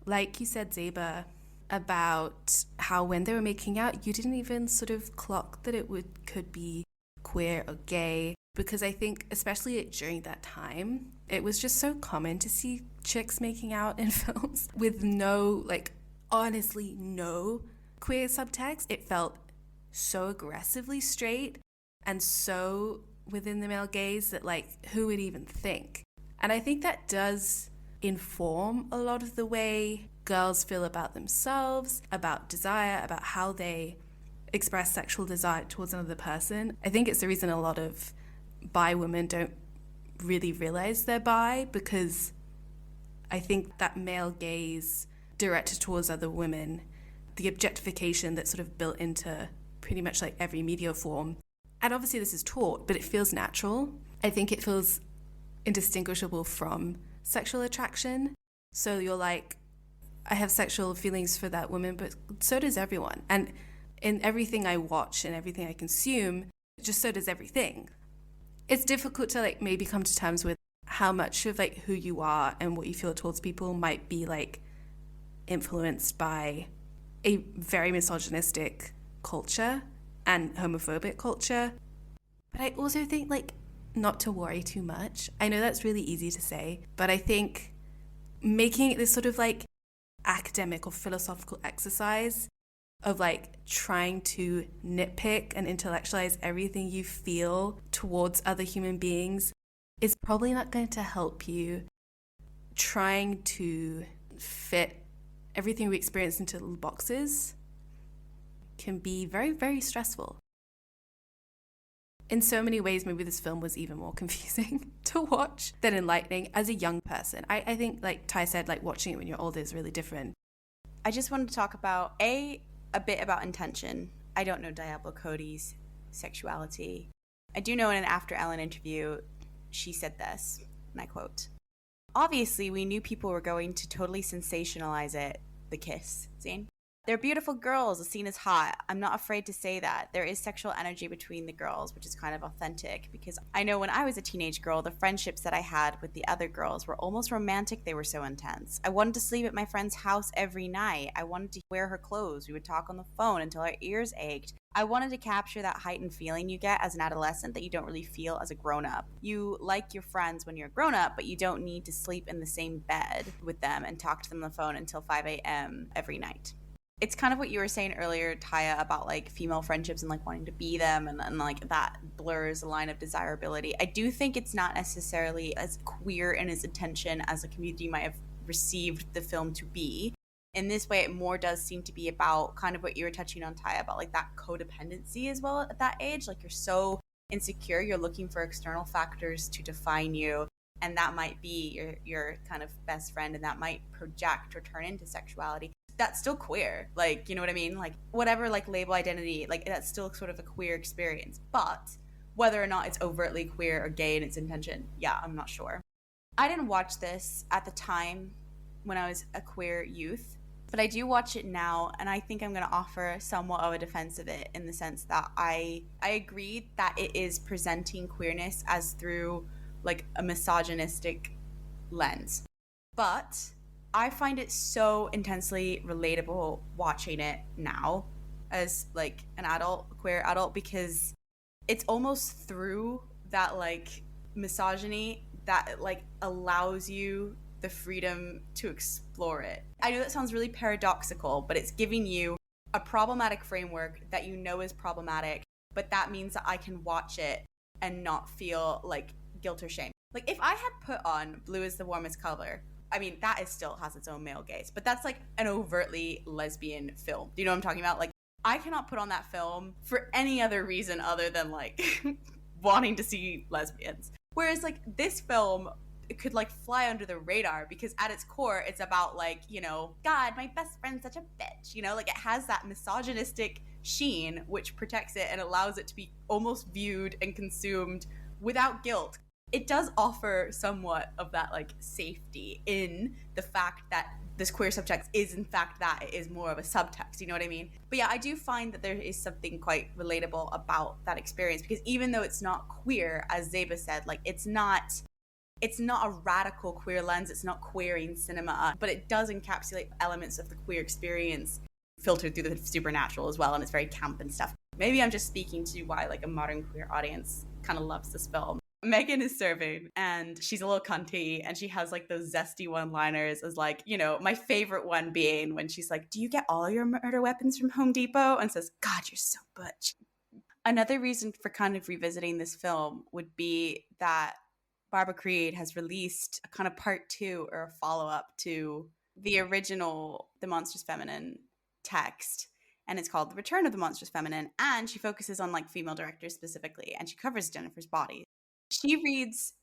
Like you said, Zeba, about how when they were making out, you didn't even sort of clock that it could be queer or gay, because I think especially during that time, it was just so common to see chicks making out in films with no, like, honestly, no queer subtext. It felt so aggressively straight and so within the male gaze that, like, who would even think? And I think that does inform a lot of the way girls feel about themselves, about desire, about how they express sexual desire towards another person. I think it's the reason a lot of bi women don't really realize they're bi, because I think that male gaze directed towards other women, the objectification that's sort of built into pretty much like every media form, and obviously this is taught, but it feels natural. I think it feels indistinguishable from sexual attraction. So you're like, I have sexual feelings for that woman, but so does everyone. And in everything I watch and everything I consume, just so does everything. It's difficult to like maybe come to terms with how much of like who you are and what you feel towards people might be like influenced by a very misogynistic culture and homophobic culture. But I also think like not to worry too much. I know that's really easy to say, but I think making it this sort of like academic or philosophical exercise of like trying to nitpick and intellectualize everything you feel towards other human beings is probably not going to help you. Trying to fit everything we experience into little boxes can be very, very stressful. In so many ways, maybe this film was even more confusing to watch than enlightening as a young person. I think, like Ty said, like watching it when you're older is really different.
I just wanted to talk about a bit about intention. I don't know Diablo Cody's sexuality. I do know in an After Ellen interview, she said this, and I quote, "Obviously, we knew people were going to totally sensationalize it, the kiss scene. They're beautiful girls. The scene is hot. I'm not afraid to say that. There is sexual energy between the girls, which is kind of authentic, because I know when I was a teenage girl, the friendships that I had with the other girls were almost romantic. They were so intense. I wanted to sleep at my friend's house every night. I wanted to wear her clothes. We would talk on the phone until our ears ached. I wanted to capture that heightened feeling you get as an adolescent that you don't really feel as a grown-up. You like your friends when you're a grown-up, but you don't need to sleep in the same bed with them and talk to them on the phone until 5 a.m. every night. It's kind of what you were saying earlier, Tyia, about like female friendships and like wanting to be them, and like that blurs the line of desirability. I do think it's not necessarily as queer in its intention as the community might have received the film to be. In this way, it more does seem to be about kind of what you were touching on, Tyia, about like that codependency as well at that age. Like you're so insecure, you're looking for external factors to define you, and that might be your kind of best friend, and that might project or turn into sexuality. That's still queer, like, you know what I mean? Like whatever like label identity, like that's still sort of a queer experience. But whether or not it's overtly queer or gay in its intention, yeah, I'm not sure. I didn't watch this at the time when I was a queer youth, but I do watch it now, and I think I'm going to offer somewhat of a defense of it in the sense that I agree that it is presenting queerness as through like a misogynistic lens. But I find it so intensely relatable watching it now as like an adult, queer adult, because it's almost through that like misogyny that like allows you the freedom to explore it. I know that sounds really paradoxical, but it's giving you a problematic framework that you know is problematic, but that means that I can watch it and not feel like guilt or shame. Like if I had put on Blue is the Warmest Color, I mean, that is still has its own male gaze, but that's like an overtly lesbian film. Do you know what I'm talking about? Like, I cannot put on that film for any other reason other than like wanting to see lesbians. Whereas like this film, it could like fly under the radar because at its core, it's about like, you know, God, my best friend's such a bitch. You know, like it has that misogynistic sheen, which protects it and allows it to be almost viewed and consumed without guilt. It does offer somewhat of that like safety in the fact that this queer subtext is in fact that it is more of a subtext, you know what I mean? But yeah, I do find that there is something quite relatable about that experience, because even though it's not queer, as Zeba said, like it's not a radical queer lens, it's not queering cinema, but it does encapsulate elements of the queer experience filtered through the supernatural as well, and it's very camp and stuff. Maybe I'm just speaking to why like a modern queer audience kind of loves this film. Megan is serving and she's a little cunty and she has like those zesty one-liners as like, you know, my favorite one being when she's like, do you get all your murder weapons from Home Depot? And says, God, you're so butch. Another reason for kind of revisiting this film would be that Barbara Creed has released a kind of part 2 or a follow-up to the original The Monstrous Feminine text. And it's called The Return of the Monstrous Feminine. And she focuses on like female directors specifically. And she covers Jennifer's body. She reads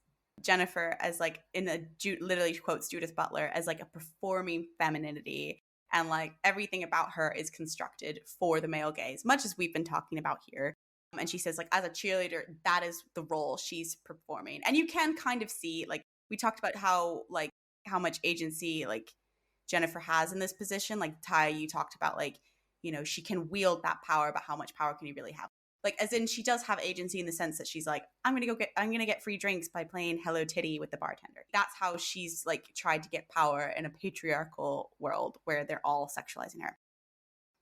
Jennifer as like literally quotes Judith Butler as like a performing femininity, and like everything about her is constructed for the male gaze, much as we've been talking about here. And she says like as a cheerleader, that is the role she's performing. And you can kind of see, like we talked about how much agency like Jennifer has in this position. Like Tyia, you talked about like, you know, she can wield that power, but how much power can you really have? Like, as in, she does have agency in the sense that she's like, I'm gonna get free drinks by playing Hello Titty with the bartender. That's how she's like tried to get power in a patriarchal world where they're all sexualizing her.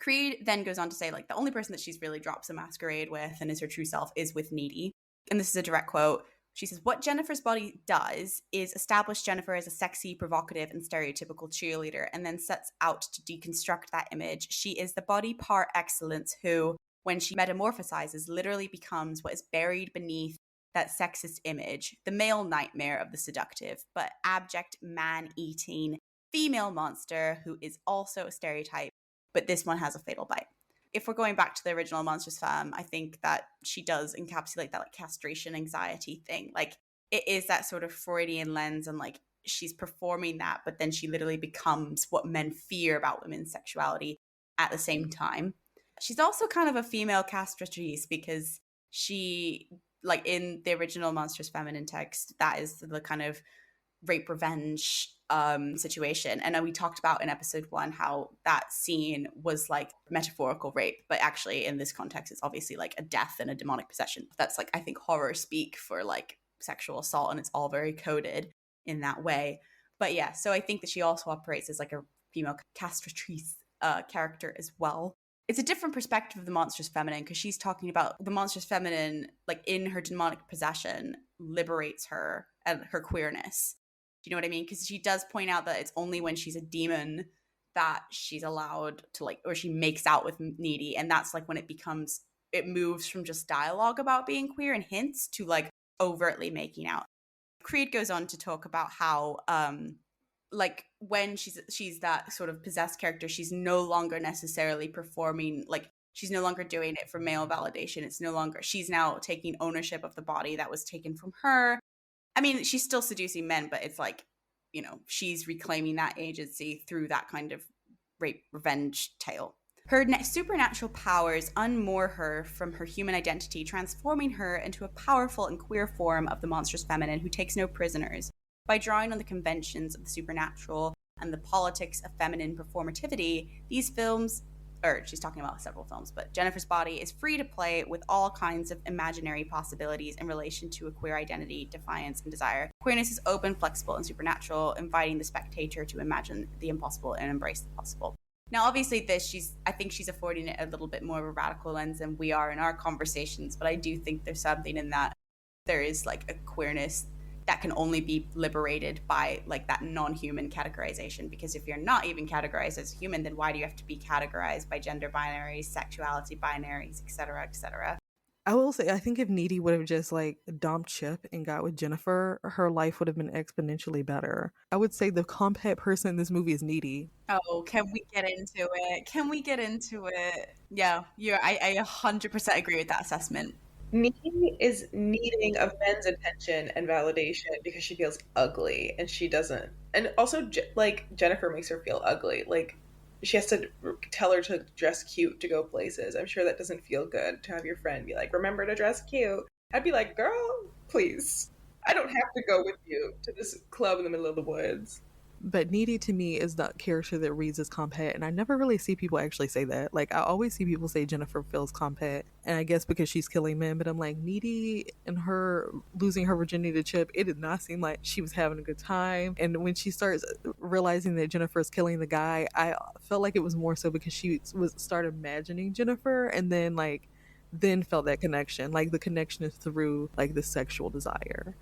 Creed then goes on to say like the only person that she's really drops a masquerade with and is her true self is with Needy. And this is a direct quote. She says, what Jennifer's body does is establish Jennifer as a sexy, provocative, and stereotypical cheerleader, and then sets out to deconstruct that image. She is the body par excellence who, when she metamorphosizes, literally becomes what is buried beneath that sexist image, the male nightmare of the seductive, but abject man-eating female monster who is also a stereotype, but this one has a fatal bite. If we're going back to the original Monstrous Femme, I think that she does encapsulate that like castration anxiety thing. Like it is that sort of Freudian lens, and like she's performing that, but then she literally becomes what men fear about women's sexuality at the same time. She's also kind of a female castratrice because she, like in the original Monstrous Feminine text, that is the kind of rape revenge situation. And we talked about in episode 1 how that scene was like metaphorical rape, but actually in this context it's obviously like a death and a demonic possession. That's like, I think, horror speak for like sexual assault, and it's all very coded in that way. But yeah, so I think that she also operates as like a female castratrice character as well. It's a different perspective of the monstrous feminine, because she's talking about the monstrous feminine, like in her demonic possession, liberates her and her queerness. Do you know what I mean? Because she does point out that it's only when she's a demon that she's allowed to like, or she makes out with Needy. And that's like when it moves from just dialogue about being queer and hints to like overtly making out. Creed goes on to talk about how, like when she's that sort of possessed character, she's no longer necessarily performing, like she's no longer doing it for male validation. She's now taking ownership of the body that was taken from her. I mean, she's still seducing men, but it's like, you know, she's reclaiming that agency through that kind of rape revenge tale. Her supernatural powers unmoor her from her human identity, transforming her into a powerful and queer form of the monstrous feminine who takes no prisoners. By drawing on the conventions of the supernatural and the politics of feminine performativity, these films, or she's talking about several films, but Jennifer's body is free to play with all kinds of imaginary possibilities in relation to a queer identity, defiance, and desire. Queerness is open, flexible, and supernatural, inviting the spectator to imagine the impossible and embrace the possible. Now, obviously, I think she's affording it a little bit more of a radical lens than we are in our conversations, but I do think there's something in that there is like a queerness that can only be liberated by like that non-human categorization, because if you're not even categorized as human, then why do you have to be categorized by gender binaries, sexuality binaries, etc., etc.?
I will say, I think if Needy would have just like dumped Chip and got with Jennifer, her life would have been exponentially better. I would say the competent person in this movie is Needy.
Oh, can we get into it? Yeah, I 100% agree with that assessment.
Needy is needing of men's attention and validation because she feels ugly and she doesn't. And also, like, Jennifer makes her feel ugly. Like, she has to tell her to dress cute to go places. I'm sure that doesn't feel good to have your friend be like, remember to dress cute. I'd be like, girl, please. I don't have to go with you to this club in the middle of the woods.
But Needy to me is the character that reads as competent, and I never really see people actually say that. Like, I always see people say Jennifer feels competent, and I guess because she's killing men, but I'm like, Needy and her losing her virginity to Chip, it did not seem like she was having a good time. And when she starts realizing that Jennifer's killing the guy, I felt like it was more so because she started imagining Jennifer, and then felt that connection. Like, the connection is through like the sexual desire.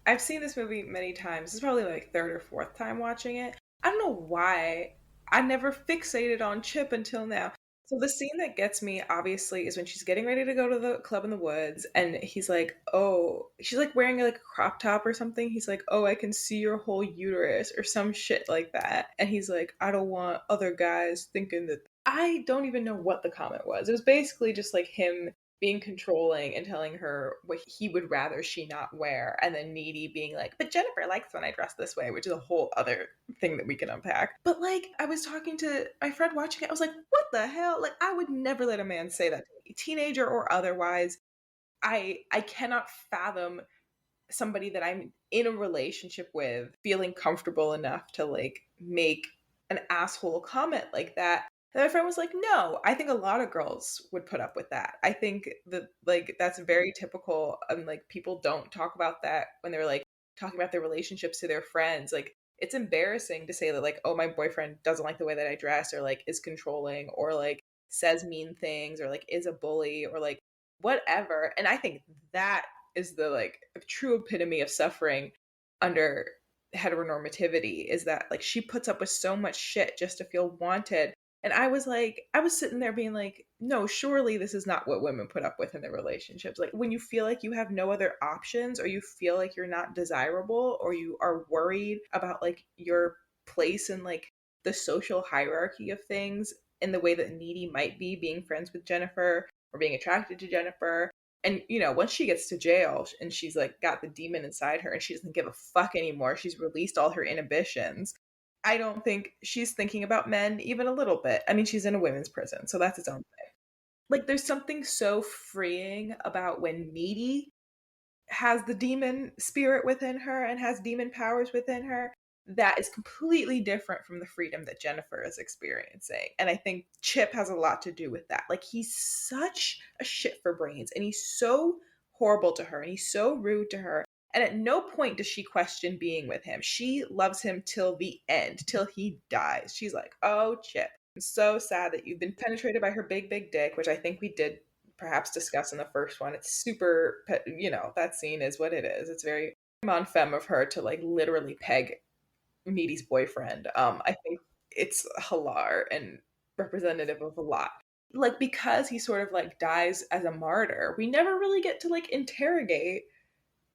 I've seen this movie many times. This is probably like third or fourth time watching it. I don't know why I never fixated on Chip until now. So the scene that gets me, obviously, is when she's getting ready to go to the club in the woods, and he's like, oh, she's like wearing like a crop top or something. He's like, oh, I can see your whole uterus or some shit like that. And he's like, I don't want other guys thinking that. I don't even know what the comment was. It was basically just like him being controlling and telling her what he would rather she not wear, and then Needy being like, but Jennifer likes when I dress this way, which is a whole other thing that we can unpack. But like, I was talking to my friend watching it, I was like, what the hell? Like, I would never let a man say that to me, teenager or otherwise. I cannot fathom somebody that I'm in a relationship with feeling comfortable enough to like make an asshole comment like that. And my friend was like, no, I think a lot of girls would put up with that. I think that like that's very typical, and like people don't talk about that when they're like talking about their relationships to their friends. Like, it's embarrassing to say that like, oh, my boyfriend doesn't like the way that I dress, or like is controlling, or like says mean things, or like is a bully, or like whatever. And I think that is the like true epitome of suffering under heteronormativity, is that like she puts up with so much shit just to feel wanted. And I was sitting there being like, no, surely this is not what women put up with in their relationships. Like, when you feel like you have no other options, or you feel like you're not desirable, or you are worried about like your place in like the social hierarchy of things, in the way that Needy might be being friends with Jennifer or being attracted to Jennifer. And, you know, once she gets to jail and she's like got the demon inside her and she doesn't give a fuck anymore, she's released all her inhibitions. I don't think she's thinking about men even a little bit. I mean, she's in a women's prison, so that's its own thing. Like, there's something so freeing about when Needy has the demon spirit within her and has demon powers within her. that is completely different from the freedom that Jennifer is experiencing. And I think Chip has a lot to do with that. Like, he's such a shit for brains, and he's so horrible to her, and he's so rude to her. And at no point does she question being with him. She loves him till the end, till he dies. She's like, oh, Chip, I'm so sad that you've been penetrated by her big, big dick, which I think we did perhaps discuss in the first one. It's super, that scene is what it is. It's very mon femme of her to like literally peg Needy's boyfriend. I think it's hilar and representative of a lot. Like, because he sort of like dies as a martyr, we never really get to like interrogate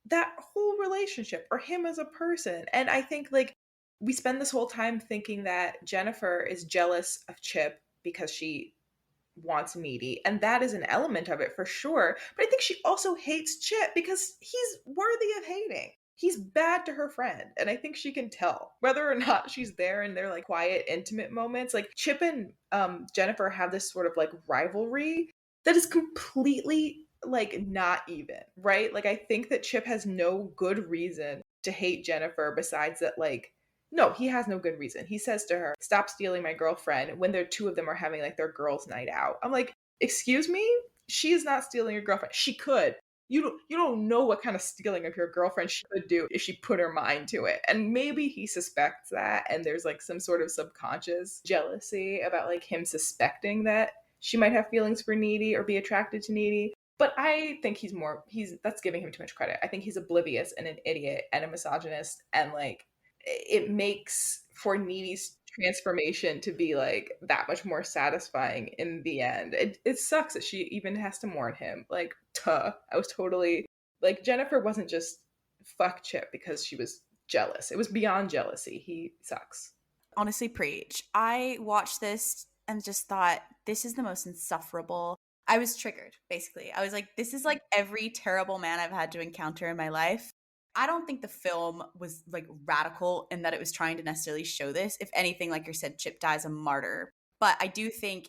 that whole relationship or him as a person. And I think like we spend this whole time thinking that Jennifer is jealous of Chip because she wants Needy, and that is an element of it for sure. But I think she also hates Chip because he's worthy of hating. He's bad to her friend, and I think she can tell whether or not she's there in their like quiet, intimate moments. Like Chip and Jennifer have this sort of like rivalry that is completely like not even, right? Like I think that Chip has no good reason to hate Jennifer besides that like no, he has no good reason. He says to her, "Stop stealing my girlfriend," when the two of them are having like their girls' night out. I'm like, "Excuse me? She is not stealing your girlfriend. She could. You don't know what kind of stealing of your girlfriend she could do if she put her mind to it." And maybe he suspects that, and there's like some sort of subconscious jealousy about like him suspecting that she might have feelings for Needy or be attracted to Needy. But I think he's that's giving him too much credit. I think he's oblivious and an idiot and a misogynist, and like it makes for Needy's transformation to be like that much more satisfying in the end. It sucks that she even has to mourn him. Like, I was totally like, Jennifer wasn't just fuck Chip because she was jealous. It was beyond jealousy. He sucks.
Honestly, preach. I watched this and just thought, this is the most insufferable. I was triggered, basically. I was like, this is like every terrible man I've had to encounter in my life. I don't think the film was like radical in that it was trying to necessarily show this. If anything, like you said, Chip dies a martyr. But I do think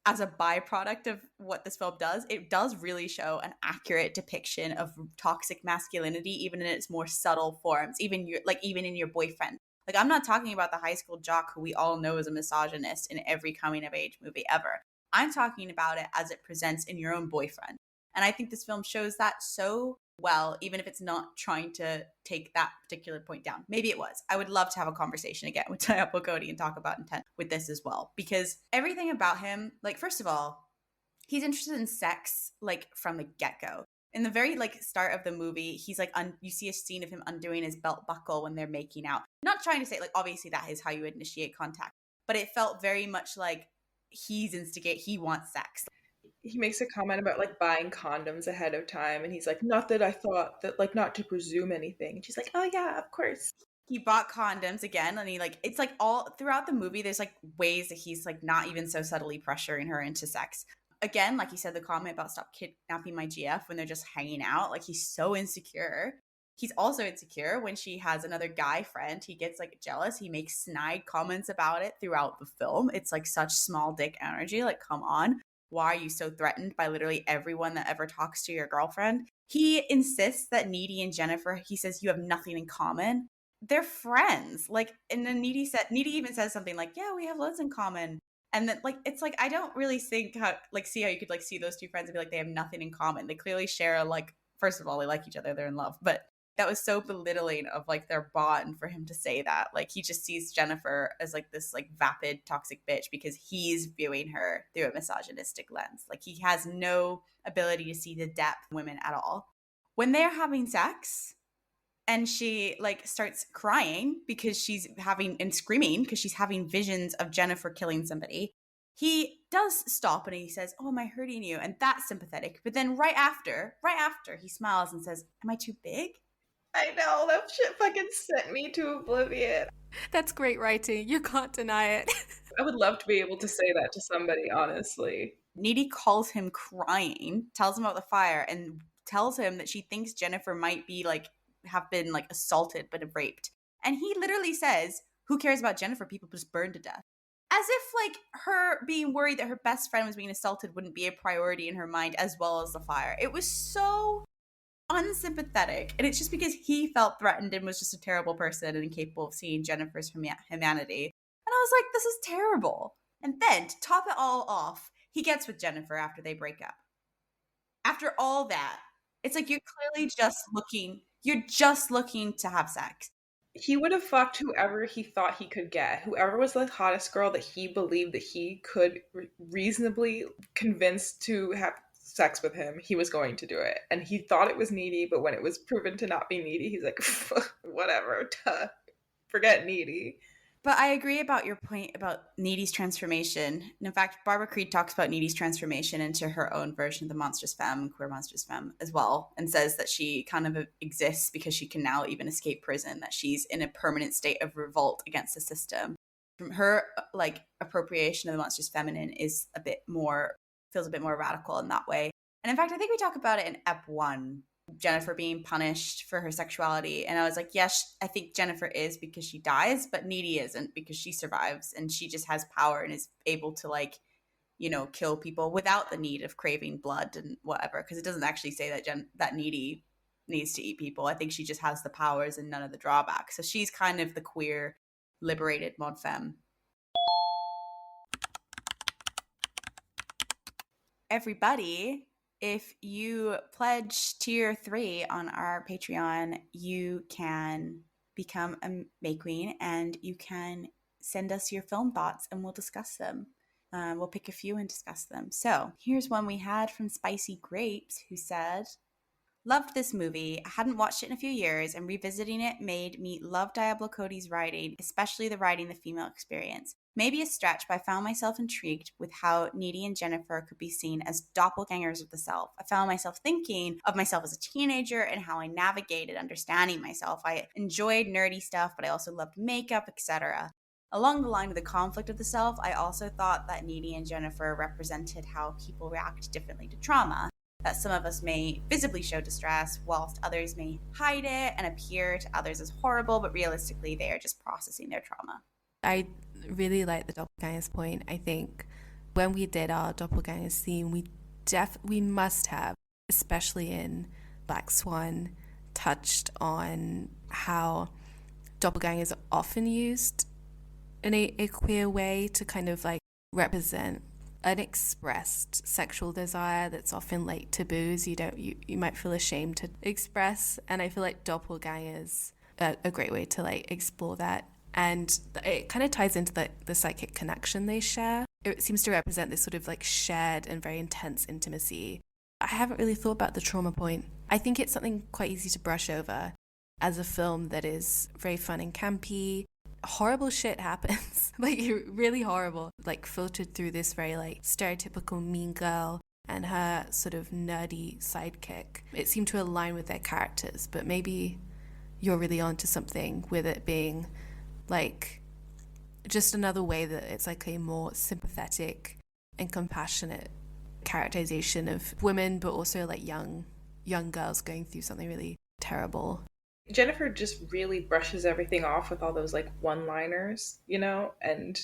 as a byproduct of what this film does, it does really show an accurate depiction of toxic masculinity, even in its more subtle forms, even in your boyfriend. Like, I'm not talking about the high school jock who we all know is a misogynist in every coming of age movie ever. I'm talking about it as it presents in your own boyfriend. And I think this film shows that so well, even if it's not trying to take that particular point down. Maybe it was. I would love to have a conversation again with Tyia Cody and talk about intent with this as well. Because everything about him, like, first of all, he's interested in sex, like, from the get-go. In the very, like, start of the movie, he's, like, you see a scene of him undoing his belt buckle when they're making out. Not trying to say, like, obviously that is how you initiate contact. But it felt very much like he wants sex.
He makes a comment about like buying condoms ahead of time, and he's like, not that I thought that, like, not to presume anything. And she's like, oh yeah, of course.
He bought condoms again, and he like, it's like all throughout the movie there's like ways that he's like not even so subtly pressuring her into sex. Again, like you said, the comment about stop kidnapping my GF when they're just hanging out, like he's so insecure. He's also insecure when she has another guy friend. He gets like jealous. He makes snide comments about it throughout the film. It's like such small dick energy. Like, come on. Why are you so threatened by literally everyone that ever talks to your girlfriend? He insists that Needy and Jennifer, he says, you have nothing in common. They're friends. Like, and then Needy even says something like, yeah, we have loads in common. And then like, it's like, I don't really think see how you could like see those two friends and be like, they have nothing in common. They clearly share like, first of all, they like each other. They're in love. But that was so belittling of like their bond for him to say that. Like, he just sees Jennifer as like this like vapid toxic bitch because he's viewing her through a misogynistic lens. Like, he has no ability to see the depth of women at all. When they're having sex and she like starts crying because she's having and screaming because she's having visions of Jennifer killing somebody, he does stop and he says, oh, am I hurting you? And that's sympathetic. But then right after he smiles and says, am I too big?
I know, that shit fucking sent me to oblivion.
That's great writing. You can't deny it.
I would love to be able to say that to somebody, honestly.
Needy calls him crying, tells him about the fire, and tells him that she thinks Jennifer might be like, have been like assaulted but raped. And he literally says, who cares about Jennifer? People just burn to death. As if like her being worried that her best friend was being assaulted wouldn't be a priority in her mind as well as the fire. It was so unsympathetic. And it's just because he felt threatened and was just a terrible person and incapable of seeing Jennifer's humanity. And I was like, this is terrible. And then to top it all off, he gets with Jennifer after they break up. After all that, it's like you're just looking to have sex.
He would have fucked whoever he thought he could get. Whoever was the hottest girl that he believed that he could reasonably convince to have sex with him, he was going to do it. And he thought it was needy, but when it was proven to not be needy, he's like, whatever, duh. Forget needy.
But I agree about your point about Needy's transformation. And in fact, Barbara Creed talks about Needy's transformation into her own version of the Monstrous Femme, Queer Monstrous Femme, as well, and says that she kind of exists because she can now even escape prison, that she's in a permanent state of revolt against the system. From her, like, appropriation of the Monstrous Feminine is feels a bit more radical in that way. And in fact, I think we talk about it in Ep 1, Jennifer being punished for her sexuality. And I was like, yes, I think Jennifer is because she dies, but Needy isn't because she survives and she just has power and is able to, like, you know, kill people without the need of craving blood and whatever. Because it doesn't actually say that Needy needs to eat people. I think she just has the powers and none of the drawbacks. So she's kind of the queer, liberated mod femme. Everybody, if you pledge tier 3 on our Patreon, you can become a May Queen and you can send us your film thoughts and we'll discuss them. We'll pick a few and discuss them. So here's one we had from Spicy Grapes, who said, loved this movie. I hadn't watched it in a few years, and revisiting it made me love Diablo Cody's writing, especially the writing the female experience. Maybe a stretch, but I found myself intrigued with how Needy and Jennifer could be seen as doppelgangers of the self. I found myself thinking of myself as a teenager and how I navigated understanding myself. I enjoyed nerdy stuff, but I also loved makeup, etc. Along the line of the conflict of the self, I also thought that Needy and Jennifer represented how people react differently to trauma. That some of us may visibly show distress, whilst others may hide it and appear to others as horrible, but realistically, they are just processing their trauma.
I really like the doppelgangers point. I think when we did our doppelgangers theme, we must have, especially in Black Swan, touched on how doppelgangers are often used in a queer way to kind of like represent unexpressed sexual desire that's often like taboos you might feel ashamed to express. And I feel like doppelgangers are a great way to like explore that. And it kind of ties into the psychic connection they share. It seems to represent this sort of like shared and very intense intimacy. I haven't really thought about the trauma point. I think it's something quite easy to brush over as a film that is very fun and campy. Horrible shit happens, like really horrible, like filtered through this very like stereotypical mean girl and her sort of nerdy sidekick. It seemed to align with their characters, but maybe you're really onto something with it being like just another way that it's like a more sympathetic and compassionate characterization of women, but also like young girls going through something really terrible.
Jennifer just really brushes everything off with all those like one-liners, you know, and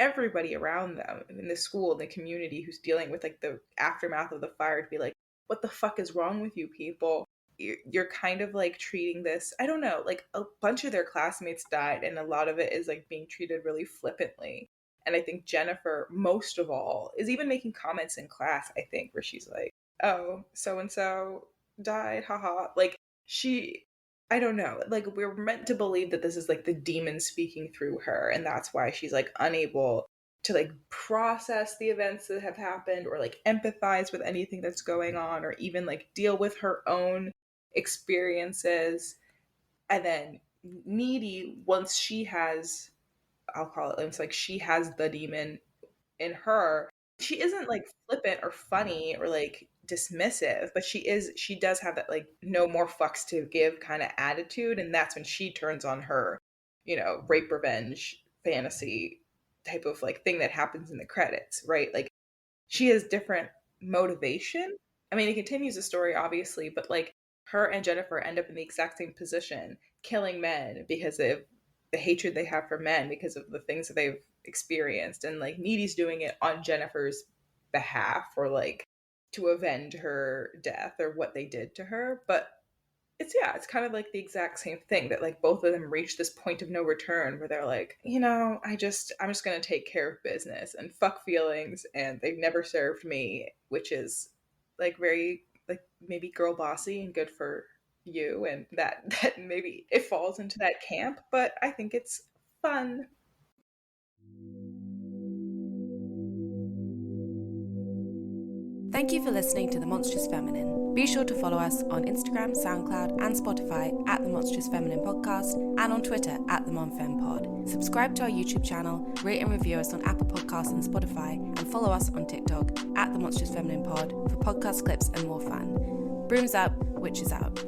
everybody around them in the school, in the community who's dealing with like the aftermath of the fire to be like, what the fuck is wrong with you people? You're kind of like treating this, I don't know, like a bunch of their classmates died and a lot of it is like being treated really flippantly. And I think Jennifer, most of all, is even making comments in class, I think, where she's like, oh, so-and-so died, haha. Like I don't know, like we're meant to believe that this is like the demon speaking through her. And that's why she's like unable to like process the events that have happened or like empathize with anything that's going on or even like deal with her own experiences. And then Needy, once she has, I'll call it, it's like she has the demon in her, she isn't like flippant or funny or like dismissive, but she does have that like no more fucks to give kind of attitude. And that's when she turns on her, you know, rape revenge fantasy type of like thing that happens in the credits, right? Like she has different motivation. I mean, it continues the story obviously, but like her and Jennifer end up in the exact same position, killing men because of the hatred they have for men because of the things that they've experienced. And like Needy's doing it on Jennifer's behalf or like to avenge her death or what they did to her. But it's kind of like the exact same thing, that like both of them reach this point of no return where they're like, I'm just going to take care of business and fuck feelings, and they've never served me, which is like very like maybe girl bossy and good for you, and that maybe it falls into that camp, but I think it's fun.
Thank you for listening to The Monstrous Feminine. Be sure to follow us on Instagram, SoundCloud, and Spotify at The Monstrous Feminine Podcast, and on Twitter at The MonFemPod. Subscribe to our YouTube channel, rate and review us on Apple Podcasts and Spotify, and follow us on TikTok at The Monstrous Feminine Pod for podcast clips and more fun. Brooms up, witches out.